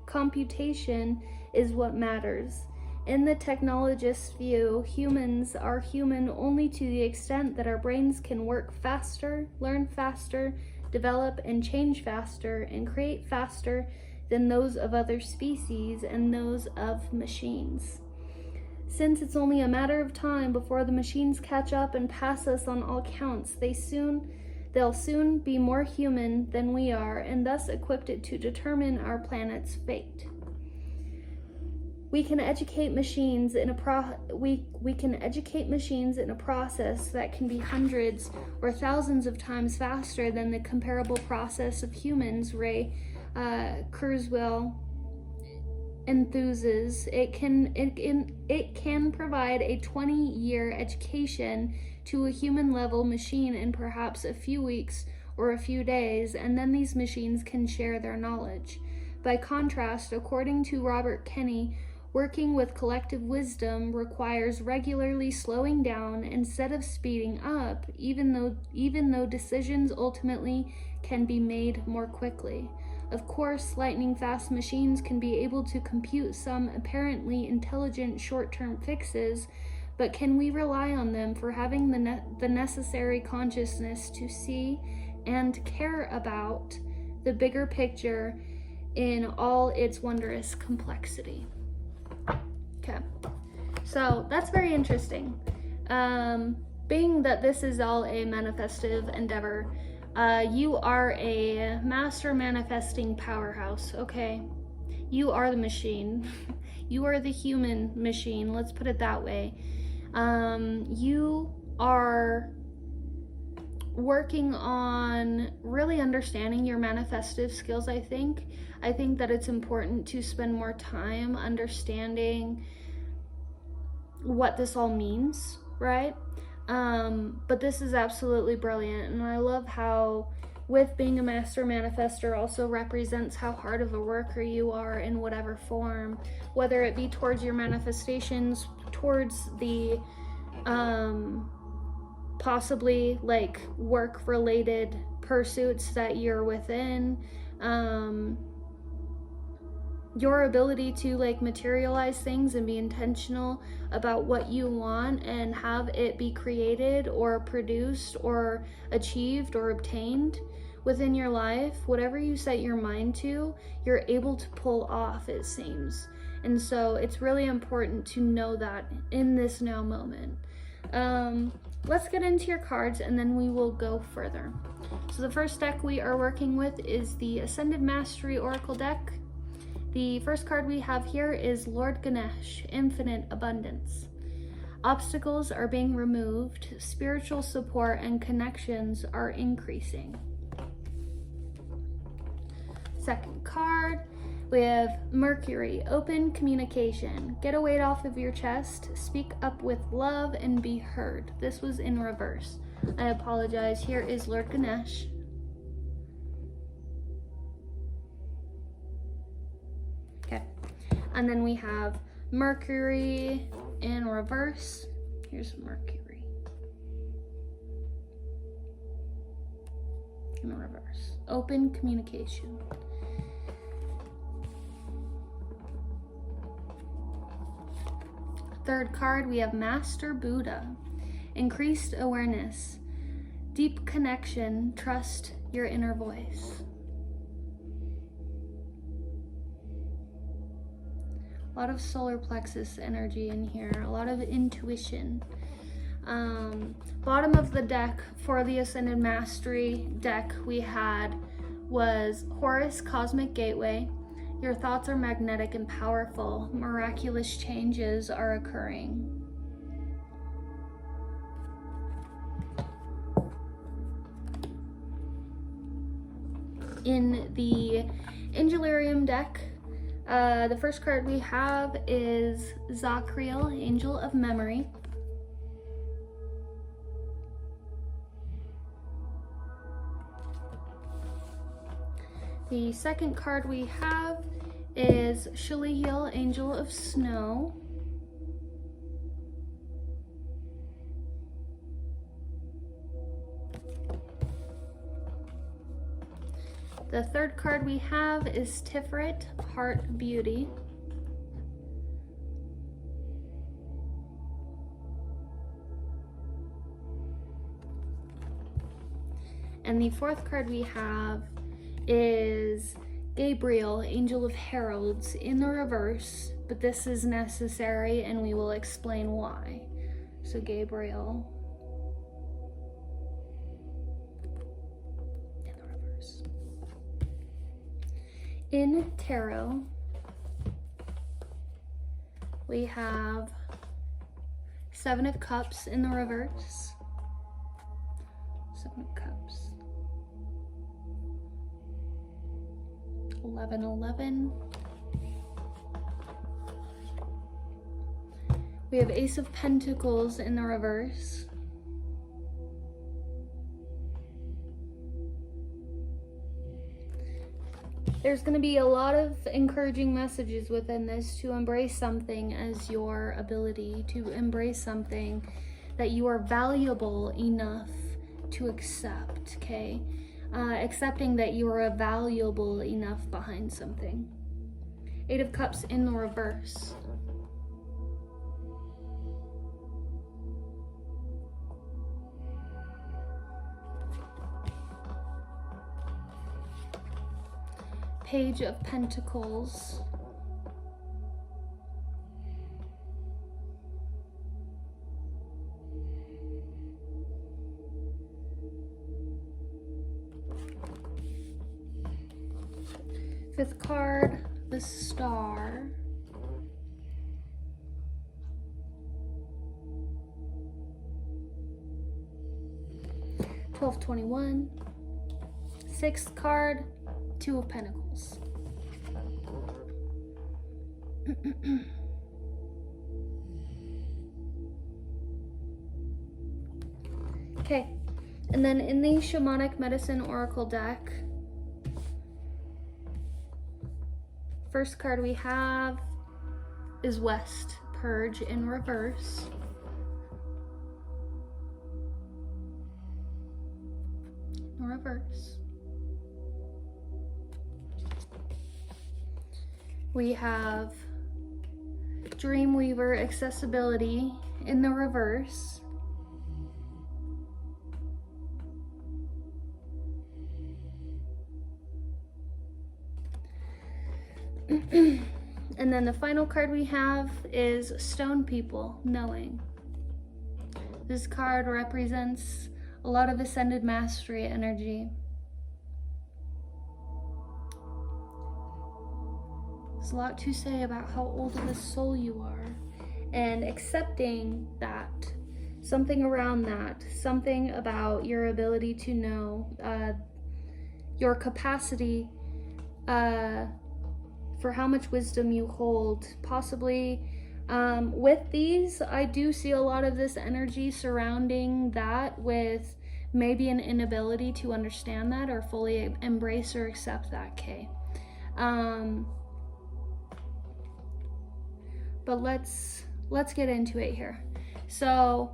computation is what matters. In the technologist's view, humans are human only to the extent that our brains can work faster, learn faster, develop and change faster, and create faster than those of other species and those of machines. Since it's only a matter of time before the machines catch up and pass us on all counts, they'll soon be more human than we are, and thus equipped to determine our planet's fate. We can educate machines in a process that can be hundreds or thousands of times faster than the comparable process of humans, Ray Kurzweil enthuses. It can provide a 20-year education to a human-level machine in perhaps a few weeks or a few days, and then these machines can share their knowledge. By contrast, according to Robert Kenney, working with collective wisdom requires regularly slowing down instead of speeding up, even though decisions ultimately can be made more quickly. Of course, lightning-fast machines can be able to compute some apparently intelligent short-term fixes, but can we rely on them for having the necessary consciousness to see and care about the bigger picture in all its wondrous complexity? Okay, so that's very interesting. Being that this is all a manifestive endeavor, you are a master manifesting powerhouse, okay? You are the machine. You are the human machine, let's put it that way. You are working on really understanding your manifestive skills, I think. I think that it's important to spend more time understanding what this all means, right? But this is absolutely brilliant, and I love how with being a master manifester also represents how hard of a worker you are in whatever form, whether it be towards your manifestations, towards the possibly like work related pursuits that you're within, your ability to like materialize things and be intentional about what you want and have it be created or produced or achieved or obtained within your life. Whatever you set your mind to, you're able to pull off, it seems. And so it's really important to know that in this now moment. Let's get into your cards and then we will go further. So the first deck we are working with is the Ascended Mastery Oracle deck. The first card we have here is Lord Ganesh, Infinite Abundance. Obstacles are being removed, spiritual support and connections are increasing. Second card, we have Mercury, Open Communication. Get a weight off of your chest, speak up with love and be heard. This was in reverse. I apologize. Here is Lord Ganesh. Okay, and then we have Mercury in reverse. Here's Mercury in reverse. Open communication. Third card, we have Master Buddha. Increased awareness, deep connection, trust your inner voice. A lot of solar plexus energy in here, a lot of intuition. Bottom of the deck for the Ascended Mastery deck we had was Horus, Cosmic Gateway. Your thoughts are magnetic and powerful. Miraculous changes are occurring. In the Angelarium deck, the first card we have is Zachriel, Angel of Memory. The second card we have is Shalihiel, Angel of Snow. The third card we have is Tiferet, Heart Beauty. And the fourth card we have is Gabriel, Angel of Heralds, in the reverse, but this is necessary and we will explain why. So Gabriel in the reverse. In tarot, we have Seven of Cups in the reverse. Seven of Cups. 11. We have Ace of Pentacles in the reverse. There's going to be a lot of encouraging messages within this to embrace something as your ability, to embrace something that you are valuable enough to accept, okay? Accepting that you are valuable enough behind something. Eight of Cups in the reverse. Page of Pentacles. Fifth card, the Star. $12.21. Sixth card, Two of Pentacles. Okay, and then in the Shamanic Medicine Oracle deck, first card we have is West, Purge in reverse. Reverse. We have Dreamweaver Accessibility in the reverse. And then the final card we have is Stone People, Knowing. This card represents a lot of ascended mastery energy. There's a lot to say about how old of a soul you are, and accepting that, something around that, something about your ability to know, your capacity for how much wisdom you hold, possibly. With these, I do see a lot of this energy surrounding that, with maybe an inability to understand that or fully embrace or accept that, Kay. But let's get into it here. So,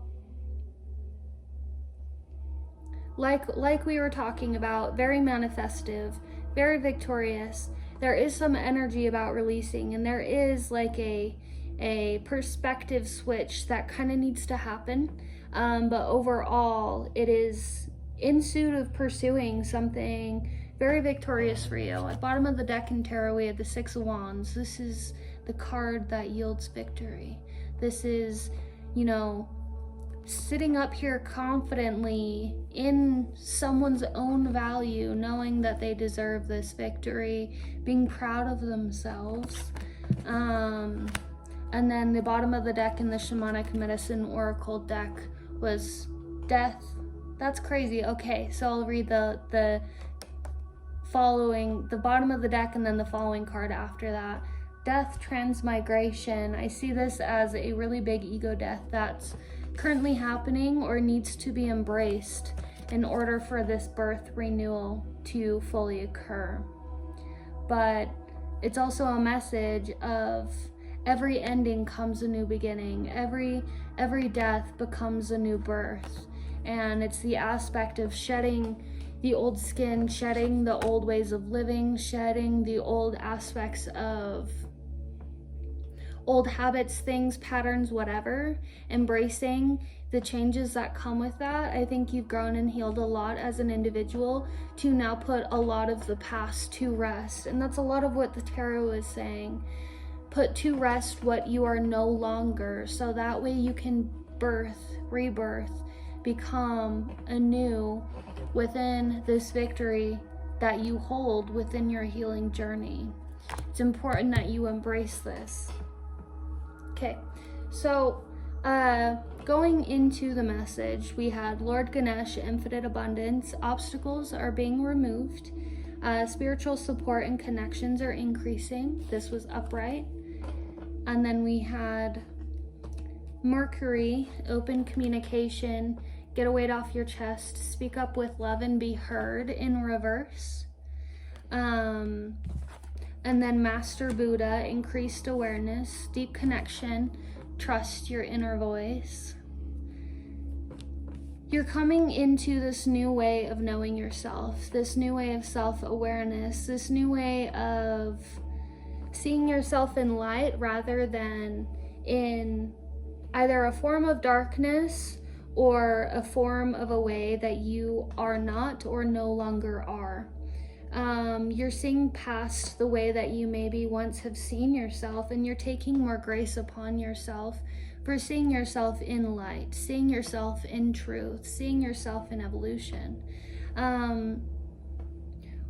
like we were talking about, very manifestive, very victorious. There is some energy about releasing, and there is like a perspective switch that kind of needs to happen. But overall, it is in suit of pursuing something very victorious for you. At bottom of the deck in tarot, we have the Six of Wands. This is the card that yields victory. This is, you know, sitting up here confidently in someone's own value, knowing that they deserve this victory, being proud of themselves. And then the bottom of the deck in the Shamanic Medicine Oracle deck was Death. That's crazy. Okay, so I'll read the following, the bottom of the deck, and then the following card after that. Death, Transmigration. I see this as a really big ego death that's currently happening or needs to be embraced in order for this birth renewal to fully occur. But it's also a message of every ending comes a new beginning. Every death becomes a new birth. And it's the aspect of shedding the old skin, shedding the old ways of living, shedding the old aspects of old habits, things, patterns, whatever, embracing the changes that come with that. I think you've grown and healed a lot as an individual to now put a lot of the past to rest. And that's a lot of what the tarot is saying. Put to rest what you are no longer, so that way you can rebirth, become anew within this victory that you hold within your healing journey. It's important that you embrace this. Okay, so going into the message, we had Lord Ganesh, Infinite Abundance, obstacles are being removed, spiritual support and connections are increasing. This was upright. And then we had Mercury, open communication, get a weight off your chest, speak up with love and be heard, in reverse. And then Master Buddha, increased awareness, deep connection, trust your inner voice. You're coming into this new way of knowing yourself, this new way of self-awareness, this new way of seeing yourself in light rather than in either a form of darkness or a form of a way that you are not or no longer are. You're seeing past the way that you maybe once have seen yourself, and you're taking more grace upon yourself for seeing yourself in light, seeing yourself in truth, seeing yourself in evolution.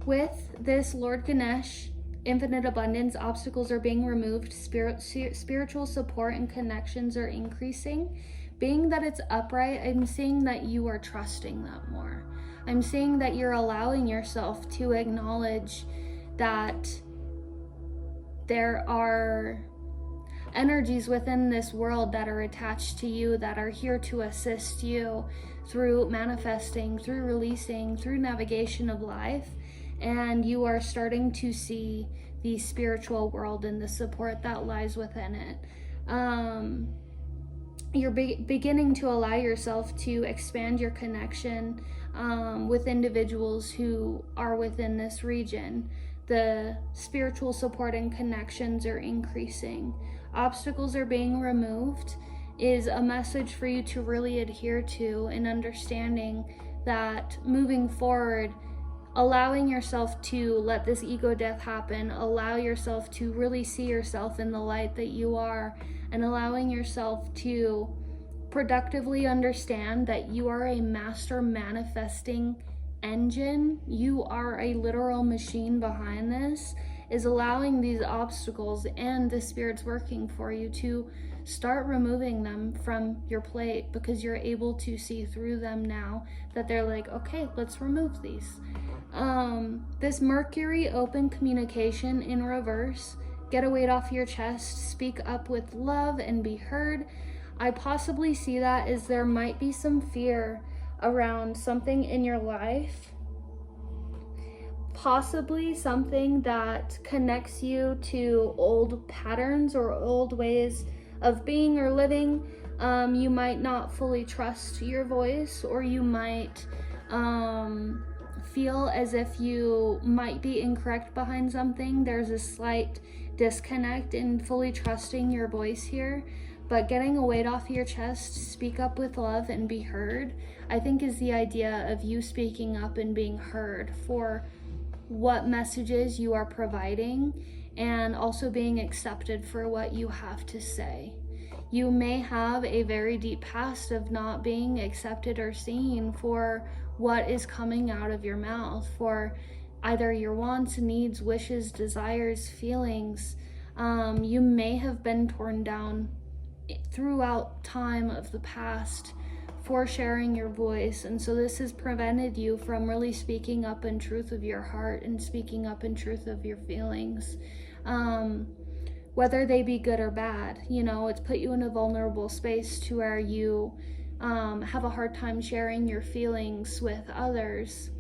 With this Lord Ganesh, Infinite Abundance, obstacles are being removed, spiritual support and connections are increasing. Being that it's upright, I'm seeing that you are trusting that more. I'm seeing that you're allowing yourself to acknowledge that there are energies within this world that are attached to you, that are here to assist you through manifesting, through releasing, through navigation of life. And you are starting to see the spiritual world and the support that lies within it. You're beginning to allow yourself to expand your connection with individuals who are within this region. The spiritual support and connections are increasing. Obstacles are being removed is a message for you to really adhere to, and understanding that moving forward, allowing yourself to let this ego death happen, allow yourself to really see yourself in the light that you are, and allowing yourself to productively understand that you are a master manifesting engine. You are a literal machine behind this, is allowing these obstacles and the spirits working for you to start removing them from your plate, because you're able to see through them now that they're like, okay, let's remove these. This Mercury open communication in reverse, get a weight off your chest, speak up with love and be heard. I possibly see that as there might be some fear around something in your life, possibly something that connects you to old patterns or old ways of being or living. You might not fully trust your voice, or you might feel as if you might be incorrect behind something. There's a slight disconnect in fully trusting your voice here, but getting a weight off your chest, speak up with love and be heard, I think is the idea of you speaking up and being heard for what messages you are providing, and also being accepted for what you have to say. You may have a very deep past of not being accepted or seen for what is coming out of your mouth, for either your wants, needs, wishes, desires, feelings. You may have been torn down throughout time of the past for sharing your voice, and so this has prevented you from really speaking up in truth of your heart and speaking up in truth of your feelings, whether they be good or bad. You know, it's put you in a vulnerable space to where you have a hard time sharing your feelings with others.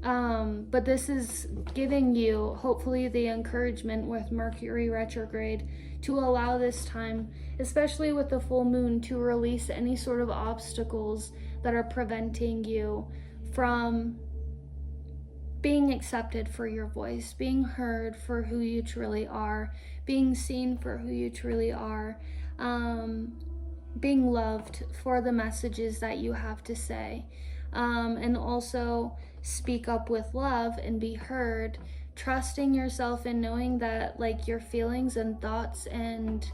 But this is giving you, hopefully, the encouragement with Mercury retrograde to allow this time, especially with the full moon, to release any sort of obstacles that are preventing you from being accepted for your voice, being heard for who you truly are, being seen for who you truly are, being loved for the messages that you have to say, and also speak up with love and be heard, trusting yourself and knowing that, like, your feelings and thoughts and,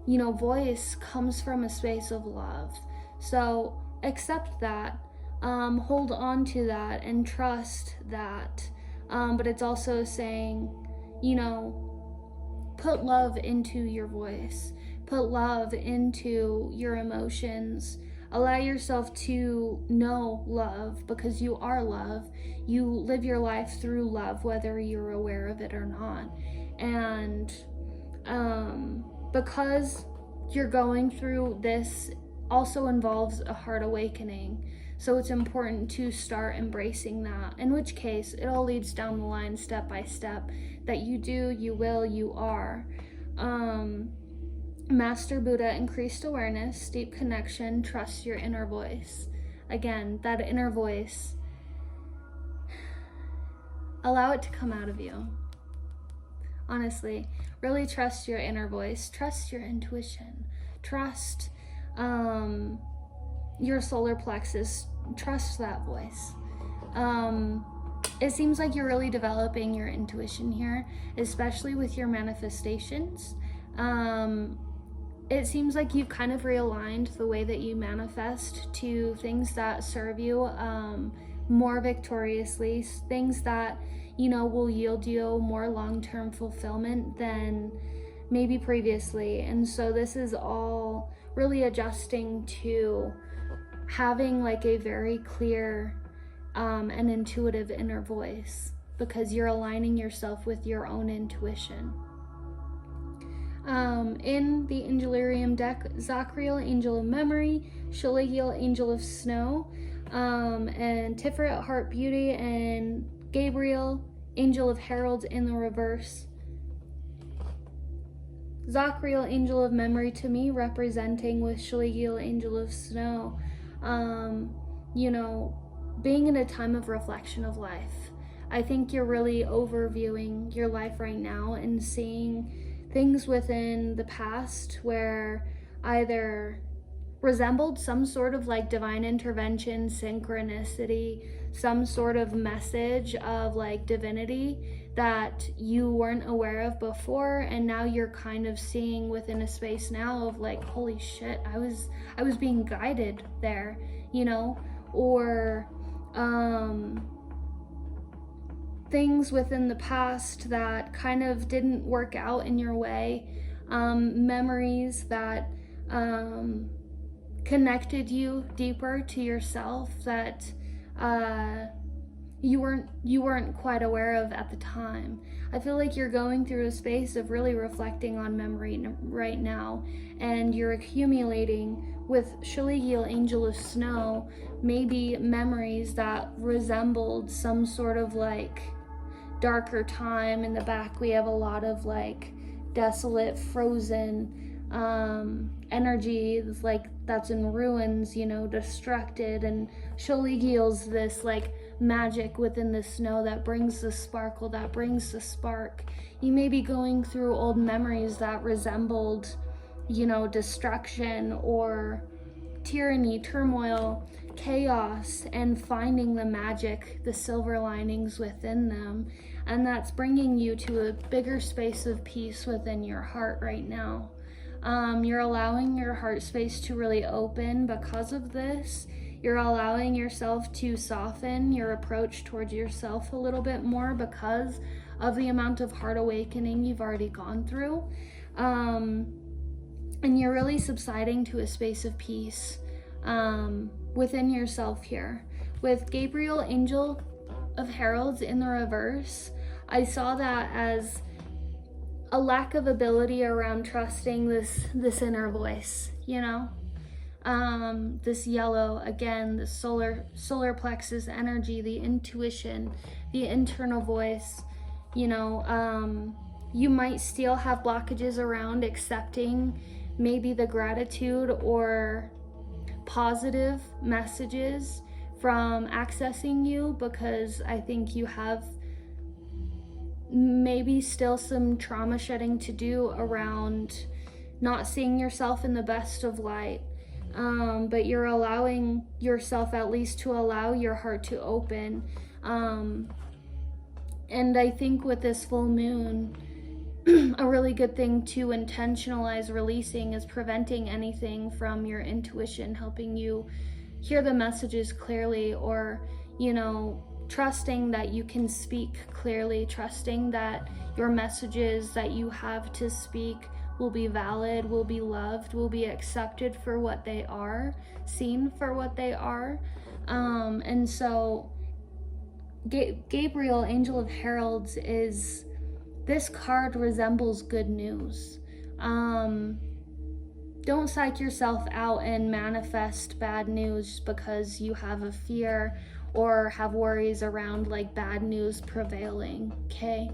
you know, voice comes from a space of love. So accept that, hold on to that and trust that. But it's also saying, you know, put love into your voice, put love into your emotions. Allow yourself to know love, because you are love. You live your life through love, whether you're aware of it or not. And because you're going through this also involves a heart awakening. So it's important to start embracing that, in which case it all leads down the line step by step, that you do, you will, you are. Master Buddha, increased awareness, deep connection, trust your inner voice. Again, that inner voice, allow it to come out of you. Honestly, really trust your inner voice, trust your intuition, trust your solar plexus, trust that voice. It seems like you're really developing your intuition here, especially with your manifestations. It seems like you've kind of realigned the way that you manifest to things that serve you more victoriously, things that, you know, will yield you more long-term fulfillment than maybe previously. And so this is all really adjusting to having like a very clear and intuitive inner voice, because you're aligning yourself with your own intuition. In the Angelarium deck, Zachriel, Angel of Memory, Shaligiel, Angel of Snow, and Tiferet, Heart Beauty, and Gabriel, Angel of Heralds in the reverse. Zachriel, Angel of Memory to me, representing with Shaligiel, Angel of Snow, you know, being in a time of reflection of life. I think you're really overviewing your life right now and seeing things within the past where either resembled some sort of like divine intervention, synchronicity, some sort of message of like divinity that you weren't aware of before, and now you're kind of seeing within a space now of like, holy shit, I was being guided there, you know, or things within the past that kind of didn't work out in your way, memories that connected you deeper to yourself that you weren't quite aware of at the time. I feel like you're going through a space of really reflecting on memory right now, and you're accumulating with Shaligiel, Angel of Snow, maybe memories that resembled some sort of like darker time. In the back we have a lot of like desolate, frozen energy, like that's in ruins, you know, destructed, and Shaligiel's this like magic within the snow that brings the sparkle, that brings the spark. You may be going through old memories that resembled, you know, destruction or tyranny, turmoil, chaos, and finding the magic, the silver linings within them. And that's bringing you to a bigger space of peace within your heart right now. You're allowing your heart space to really open because of this. You're allowing yourself to soften your approach towards yourself a little bit more because of the amount of heart awakening you've already gone through. And you're really subsiding to a space of peace within yourself here. With Gabriel, Angel of Heralds in the reverse, I saw that as a lack of ability around trusting this inner voice, you know? This yellow, again, the solar plexus energy, the intuition, the internal voice, you know, you might still have blockages around accepting maybe the gratitude or positive messages from accessing you, because I think you have maybe still some trauma shedding to do around not seeing yourself in the best of light. But you're allowing yourself at least to allow your heart to open. And I think with this full moon, a really good thing to intentionalize releasing is preventing anything from your intuition, helping you hear the messages clearly, or, you know, trusting that you can speak clearly, trusting that your messages that you have to speak will be valid, will be loved, will be accepted for what they are, seen for what they are. And so Gabriel, Angel of Heralds, is, this card resembles good news. Don't psych yourself out and manifest bad news because you have a fear or have worries around like bad news prevailing, okay?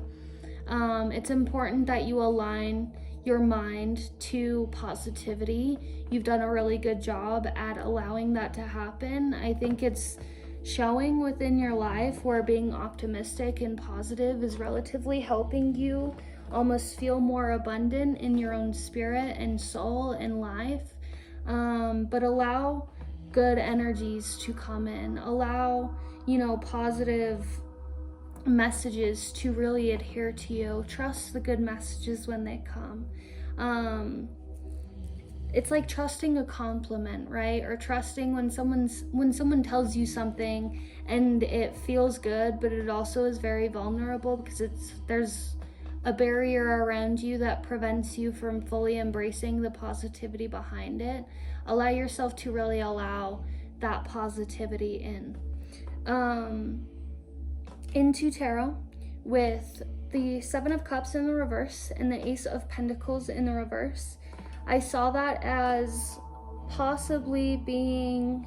It's important that you align your mind to positivity. You've done a really good job at allowing that to happen. I think it's showing within your life where being optimistic and positive is relatively helping you almost feel more abundant in your own spirit and soul and life. But allow good energies to come in. Allow, you know, positive messages to really adhere to you. Trust the good messages when they come. It's like trusting a compliment, right? Or trusting when someone tells you something and it feels good, but it also is very vulnerable because there's a barrier around you that prevents you from fully embracing the positivity behind it. Allow yourself to really allow that positivity in. Into tarot, with the Seven of Cups in the reverse and the Ace of Pentacles in the reverse. I saw that as possibly being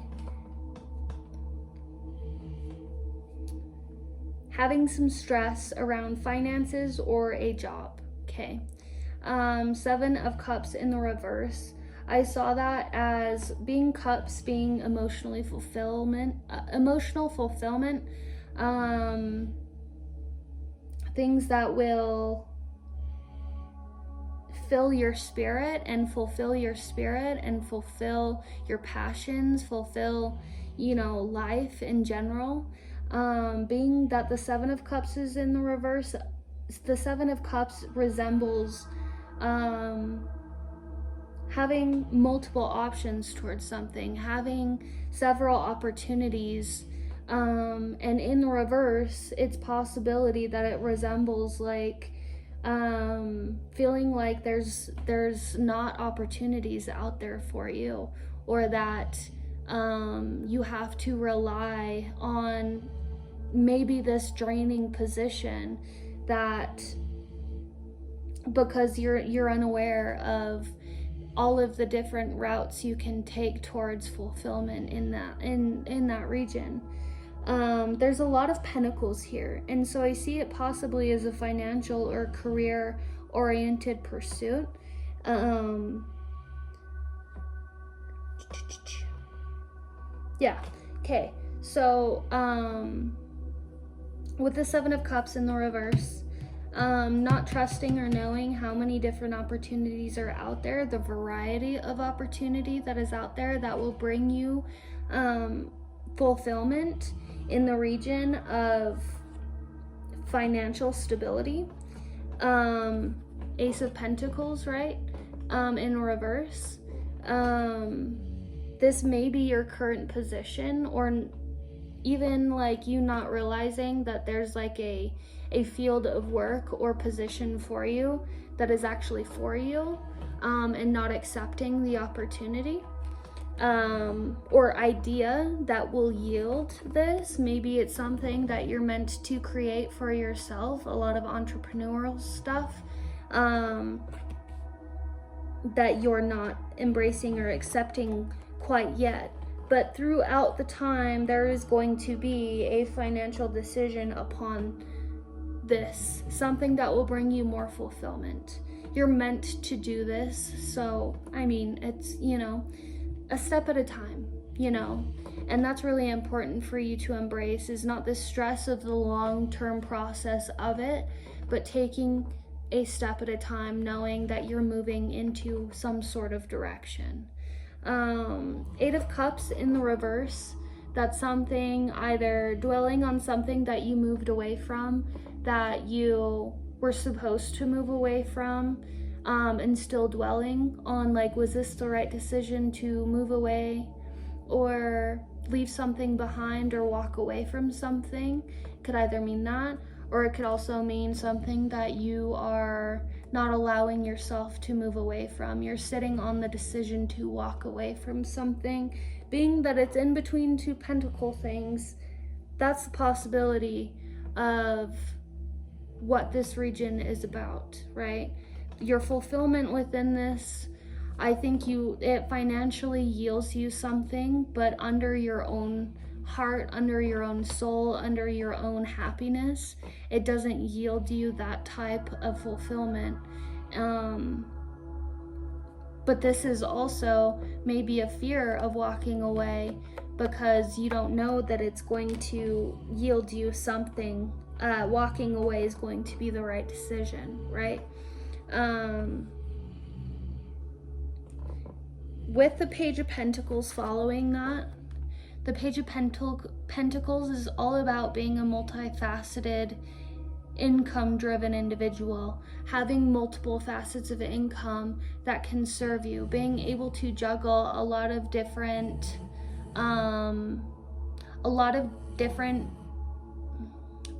having some stress around finances or a job. Okay. Seven of Cups in the reverse. I saw that as being cups, being emotional fulfillment, things that will fill your spirit and fulfill your spirit and fulfill your passions, fulfill, life in general. Being that the Seven of Cups is in the reverse, the Seven of Cups resembles having multiple options towards something, having several opportunities, and in the reverse, it's possibility that it resembles like feeling like there's not opportunities out there for you, or that you have to rely on maybe this draining position that because you're unaware of all of the different routes you can take towards fulfillment in that region. There's a lot of pentacles here, and so I see it possibly as a financial or career oriented pursuit. Yeah, okay, so with the Seven of Cups in the reverse, not trusting or knowing how many different opportunities are out there, the variety of opportunity that is out there that will bring you fulfillment in the region of financial stability. Ace of Pentacles, right? In reverse. This may be your current position, or even like you not realizing that there's like a field of work or position for you that is actually for you, and not accepting the opportunity or idea that will yield this. Maybe it's something that you're meant to create for yourself, a lot of entrepreneurial stuff that you're not embracing or accepting quite yet. But throughout the time, there is going to be a financial decision upon this, something that will bring you more fulfillment. You're meant to do this, so I mean, it's, a step at a time, and that's really important for you to embrace, is not the stress of the long-term process of it, but taking a step at a time, knowing that you're moving into some sort of direction. Eight of Cups in the reverse, that's something, either dwelling on something that you moved away from, that you were supposed to move away from, and still dwelling on like, was this the right decision to move away or leave something behind or walk away from something. Could either mean that, or it could also mean something that you are not allowing yourself to move away from. You're sitting on the decision to walk away from something. Being that it's in between two pentacle things, that's the possibility of what this region is about, right? Your fulfillment within this, I think it financially yields you something, but under your own heart, under your own soul, under your own happiness, it doesn't yield you that type of fulfillment. But this is also maybe a fear of walking away, because you don't know that it's going to yield you something. Walking away is going to be the right decision, right? With the Page of Pentacles following that, the Page of Pentacles is all about being a multifaceted, income-driven individual, having multiple facets of income that can serve you, being able to juggle a lot of different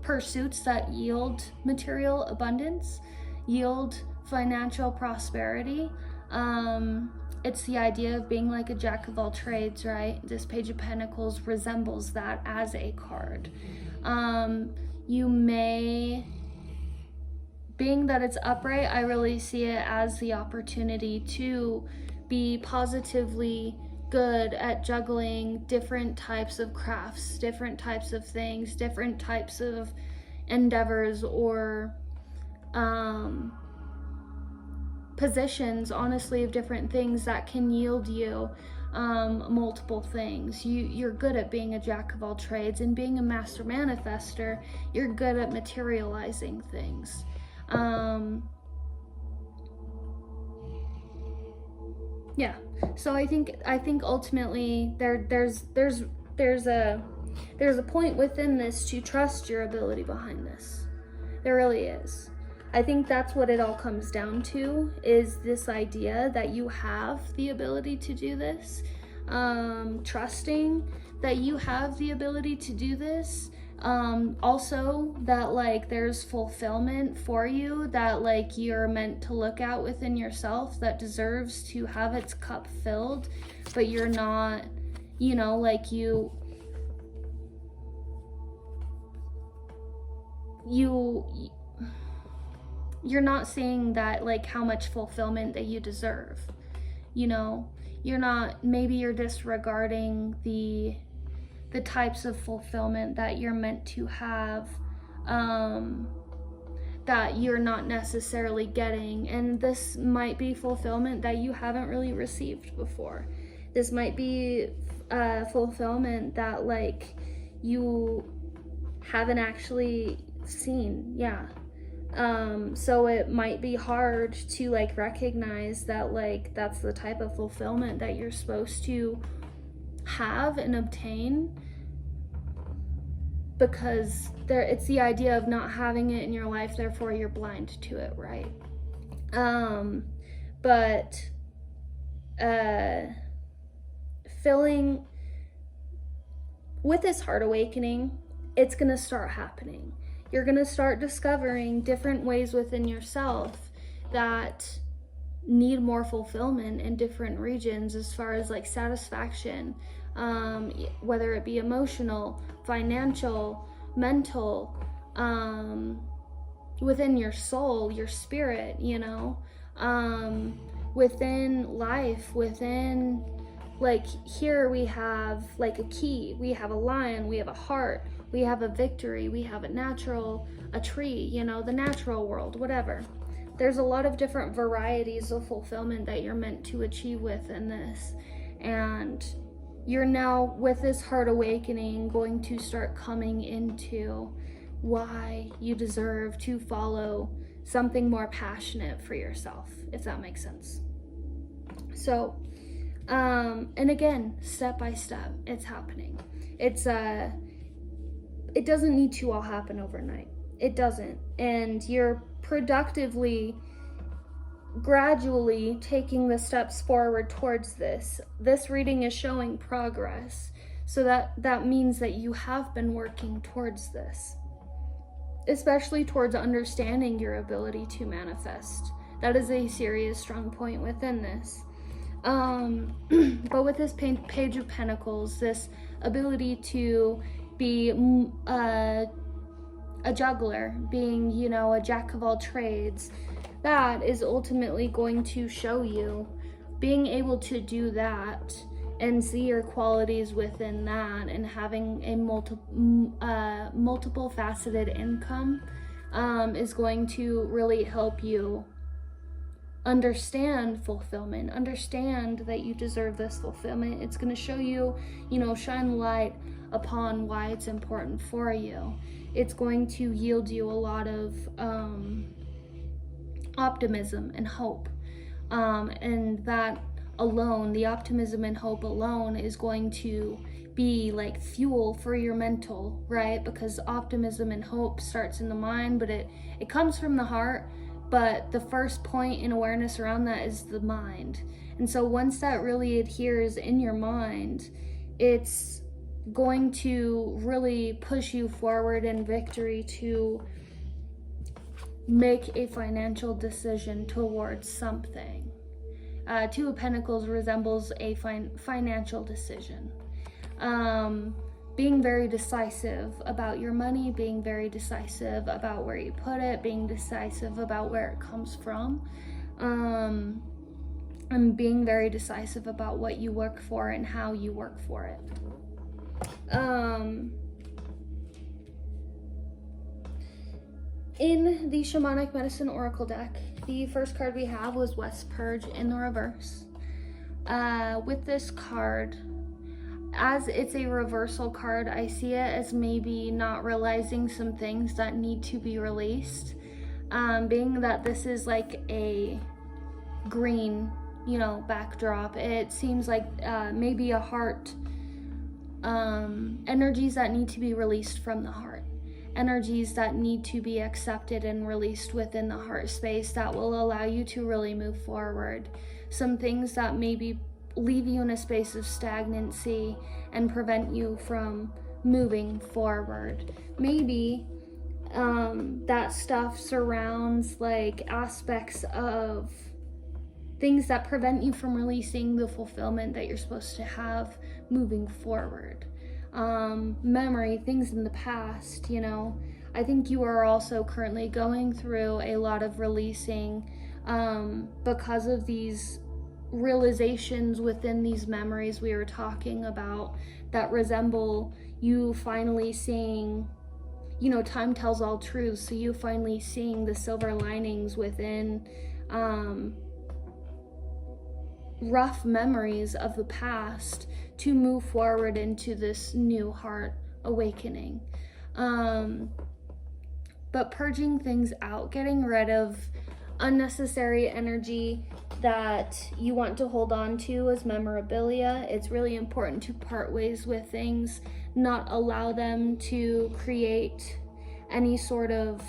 pursuits that yield material abundance, yield financial prosperity. It's the idea of being like a jack of all trades, right? This Page of Pentacles resembles that as a card. You may being that it's upright, I really see it as the opportunity to be positively good at juggling different types of crafts, different types of things, different types of endeavors, or positions, honestly, of different things that can yield you multiple things. You're good at being a jack of all trades, and being a master manifester, you're good at materializing things. Yeah, so I think ultimately there's a point within this to trust your ability behind this. There really is. I think that's what it all comes down to, is this idea that you have the ability to do this, trusting that you have the ability to do this, also that like there's fulfillment for you that like you're meant to look at within yourself that deserves to have its cup filled, but you're not, you know, like you're not seeing that, like, how much fulfillment that you deserve. You know, you're not, maybe you're disregarding the types of fulfillment that you're meant to have, that you're not necessarily getting. And this might be fulfillment that you haven't really received before. This might be fulfillment that like you haven't actually seen. Yeah. So it might be hard to like recognize that like that's the type of fulfillment that you're supposed to have and obtain, because it's the idea of not having it in your life, therefore you're blind to it, right? But filling with this heart awakening, it's gonna start happening. You're gonna start discovering different ways within yourself that need more fulfillment in different regions, as far as like satisfaction, whether it be emotional, financial, mental, within your soul, your spirit, you know, within life, within, like, here we have like a key, we have a lion, we have a heart, we have a victory, we have a tree, you know, the natural world, whatever. There's a lot of different varieties of fulfillment that you're meant to achieve within this. And you're now, with this heart awakening, going to start coming into why you deserve to follow something more passionate for yourself, if that makes sense. So, and again, step by step, it's happening. It doesn't need to all happen overnight. It doesn't. And you're productively, gradually taking the steps forward towards this. This reading is showing progress. So that means that you have been working towards this, especially towards understanding your ability to manifest. That is a serious, strong point within this. But with this Page of Pentacles, this ability to be a juggler, being, you know, a jack of all trades, that is ultimately going to show you being able to do that and see your qualities within that, and having a multiple faceted income is going to really help you understand fulfillment, understand that you deserve this fulfillment. It's going to show you, you know, shine light upon why it's important for you. It's going to yield you a lot of optimism and hope, and that alone, the optimism and hope alone, is going to be like fuel for your mental, right? Because optimism and hope starts in the mind, but it comes from the heart. But the first point in awareness around that is the mind. And so once that really adheres in your mind, it's going to really push you forward in victory to make a financial decision towards something. Two of Pentacles resembles a financial decision. being very decisive about your money, being very decisive about where you put it, being decisive about where it comes from, and being very decisive about what you work for and how you work for it. In the Shamanic Medicine Oracle deck, the first card we have was West Purge in the reverse. With this card, as it's a reversal card, I see it as maybe not realizing some things that need to be released. Being that this is like a green, backdrop, it seems like maybe a heart, energies that need to be released from the heart. Energies that need to be accepted and released within the heart space that will allow you to really move forward. Some things that maybe leave you in a space of stagnancy and prevent you from moving forward. Maybe that stuff surrounds like aspects of things that prevent you from releasing the fulfillment that you're supposed to have moving forward. Memory, things in the past, I think you are also currently going through a lot of releasing because of these realizations within these memories we were talking about that resemble you finally seeing, time tells all truths, so you finally seeing the silver linings within rough memories of the past to move forward into this new heart awakening. But purging things out, getting rid of unnecessary energy that you want to hold on to as memorabilia. It's really important to part ways with things, not allow them to create any sort of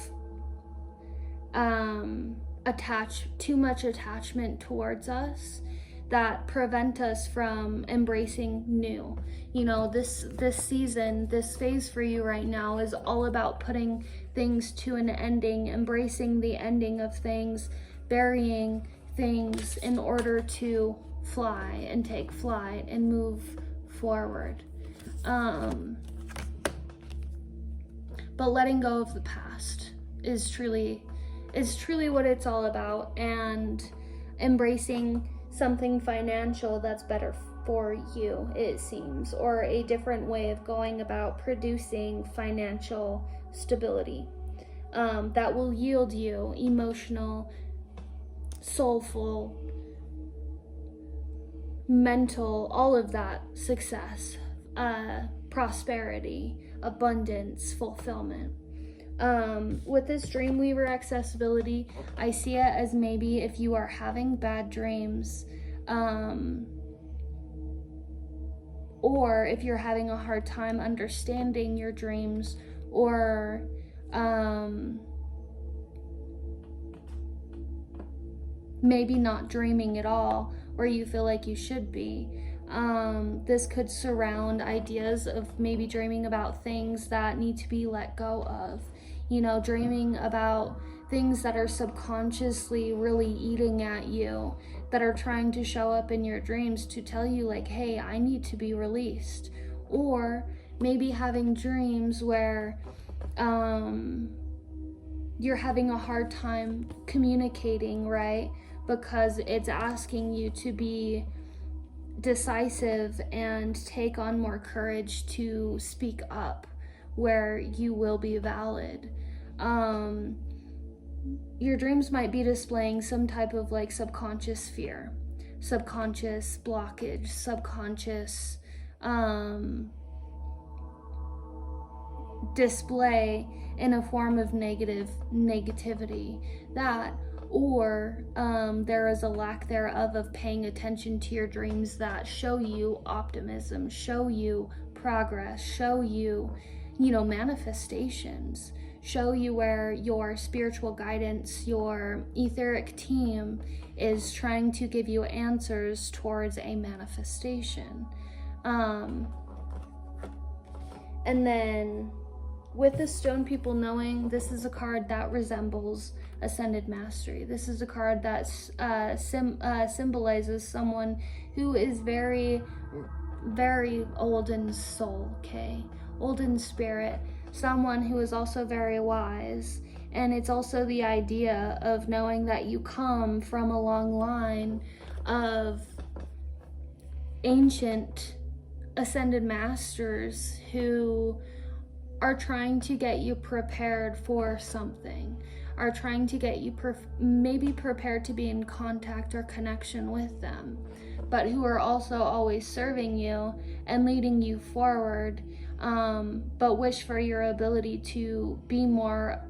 too much attachment towards us that prevent us from embracing new. This season, this phase for you right now is all about putting things to an ending, embracing the ending of things, burying things in order to fly and take flight and move forward. But letting go of the past is truly what it's all about, and embracing something financial that's better for you, it seems, or a different way of going about producing financial stability that will yield you emotional, soulful, mental, all of that success, prosperity, abundance, fulfillment. With this Dreamweaver accessibility, I see it as maybe if you are having bad dreams, or if you're having a hard time understanding your dreams, or maybe not dreaming at all, or you feel like you should be. This could surround ideas of maybe dreaming about things that need to be let go of. Dreaming about things that are subconsciously really eating at you, that are trying to show up in your dreams to tell you like, hey, I need to be released. Or maybe having dreams where you're having a hard time communicating, right? Because it's asking you to be decisive and take on more courage to speak up where you will be valid. Your dreams might be displaying some type of like subconscious fear, subconscious blockage, subconscious display in a form of negativity, that, or there is a lack thereof of paying attention to your dreams that show you optimism, show you progress, show you, manifestations, show you where your spiritual guidance, your etheric team is trying to give you answers towards a manifestation. And then with the Stone People knowing, this is a card that resembles Ascended Mastery. This is a card that symbolizes someone who is very very old in soul, okay? Old in spirit, someone who is also very wise. And it's also the idea of knowing that you come from a long line of ancient ascended masters who are trying to get you prepared for something, are trying to get you maybe prepared to be in contact or connection with them, but who are also always serving you and leading you forward, but wish for your ability to be more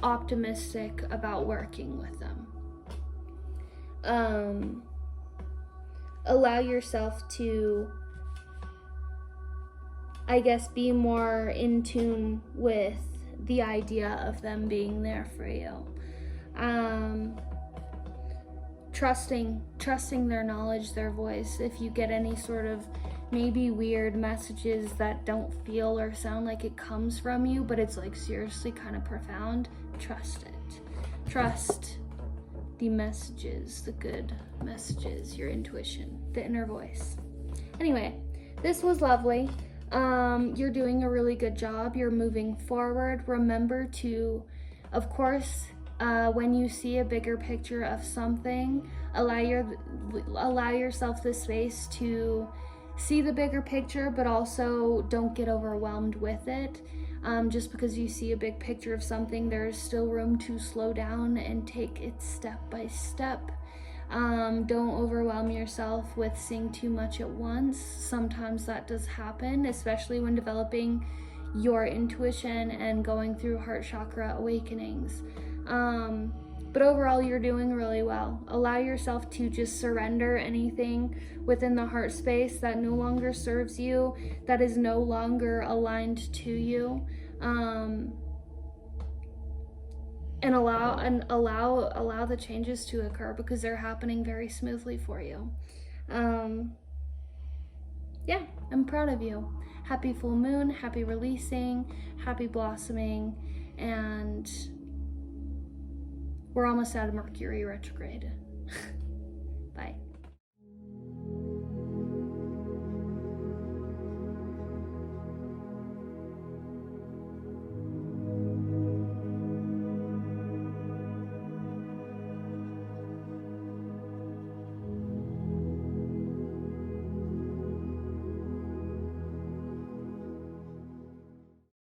optimistic about working with them. Allow yourself to, I guess, be more in tune with the idea of them being there for you. Trusting their knowledge, their voice. If you get any sort of maybe weird messages that don't feel or sound like it comes from you, but it's like seriously kind of profound, trust it. Trust the messages, the good messages, your intuition, the inner voice. Anyway, this was lovely. You're doing a really good job. You're moving forward. Remember to, of course, when you see a bigger picture of something, allow yourself the space to see the bigger picture, but also don't get overwhelmed with it. Just because you see a big picture of something, there's still room to slow down and take it step by step. Don't overwhelm yourself with seeing too much at once. Sometimes that does happen, especially when developing your intuition and going through heart chakra awakenings. But overall, you're doing really well. Allow yourself to just surrender anything within the heart space that no longer serves you, that is no longer aligned to you, and allow the changes to occur, because they're happening very smoothly for you. Yeah, I'm proud of you. Happy full moon, happy releasing, happy blossoming, and we're almost out of Mercury retrograde. Bye.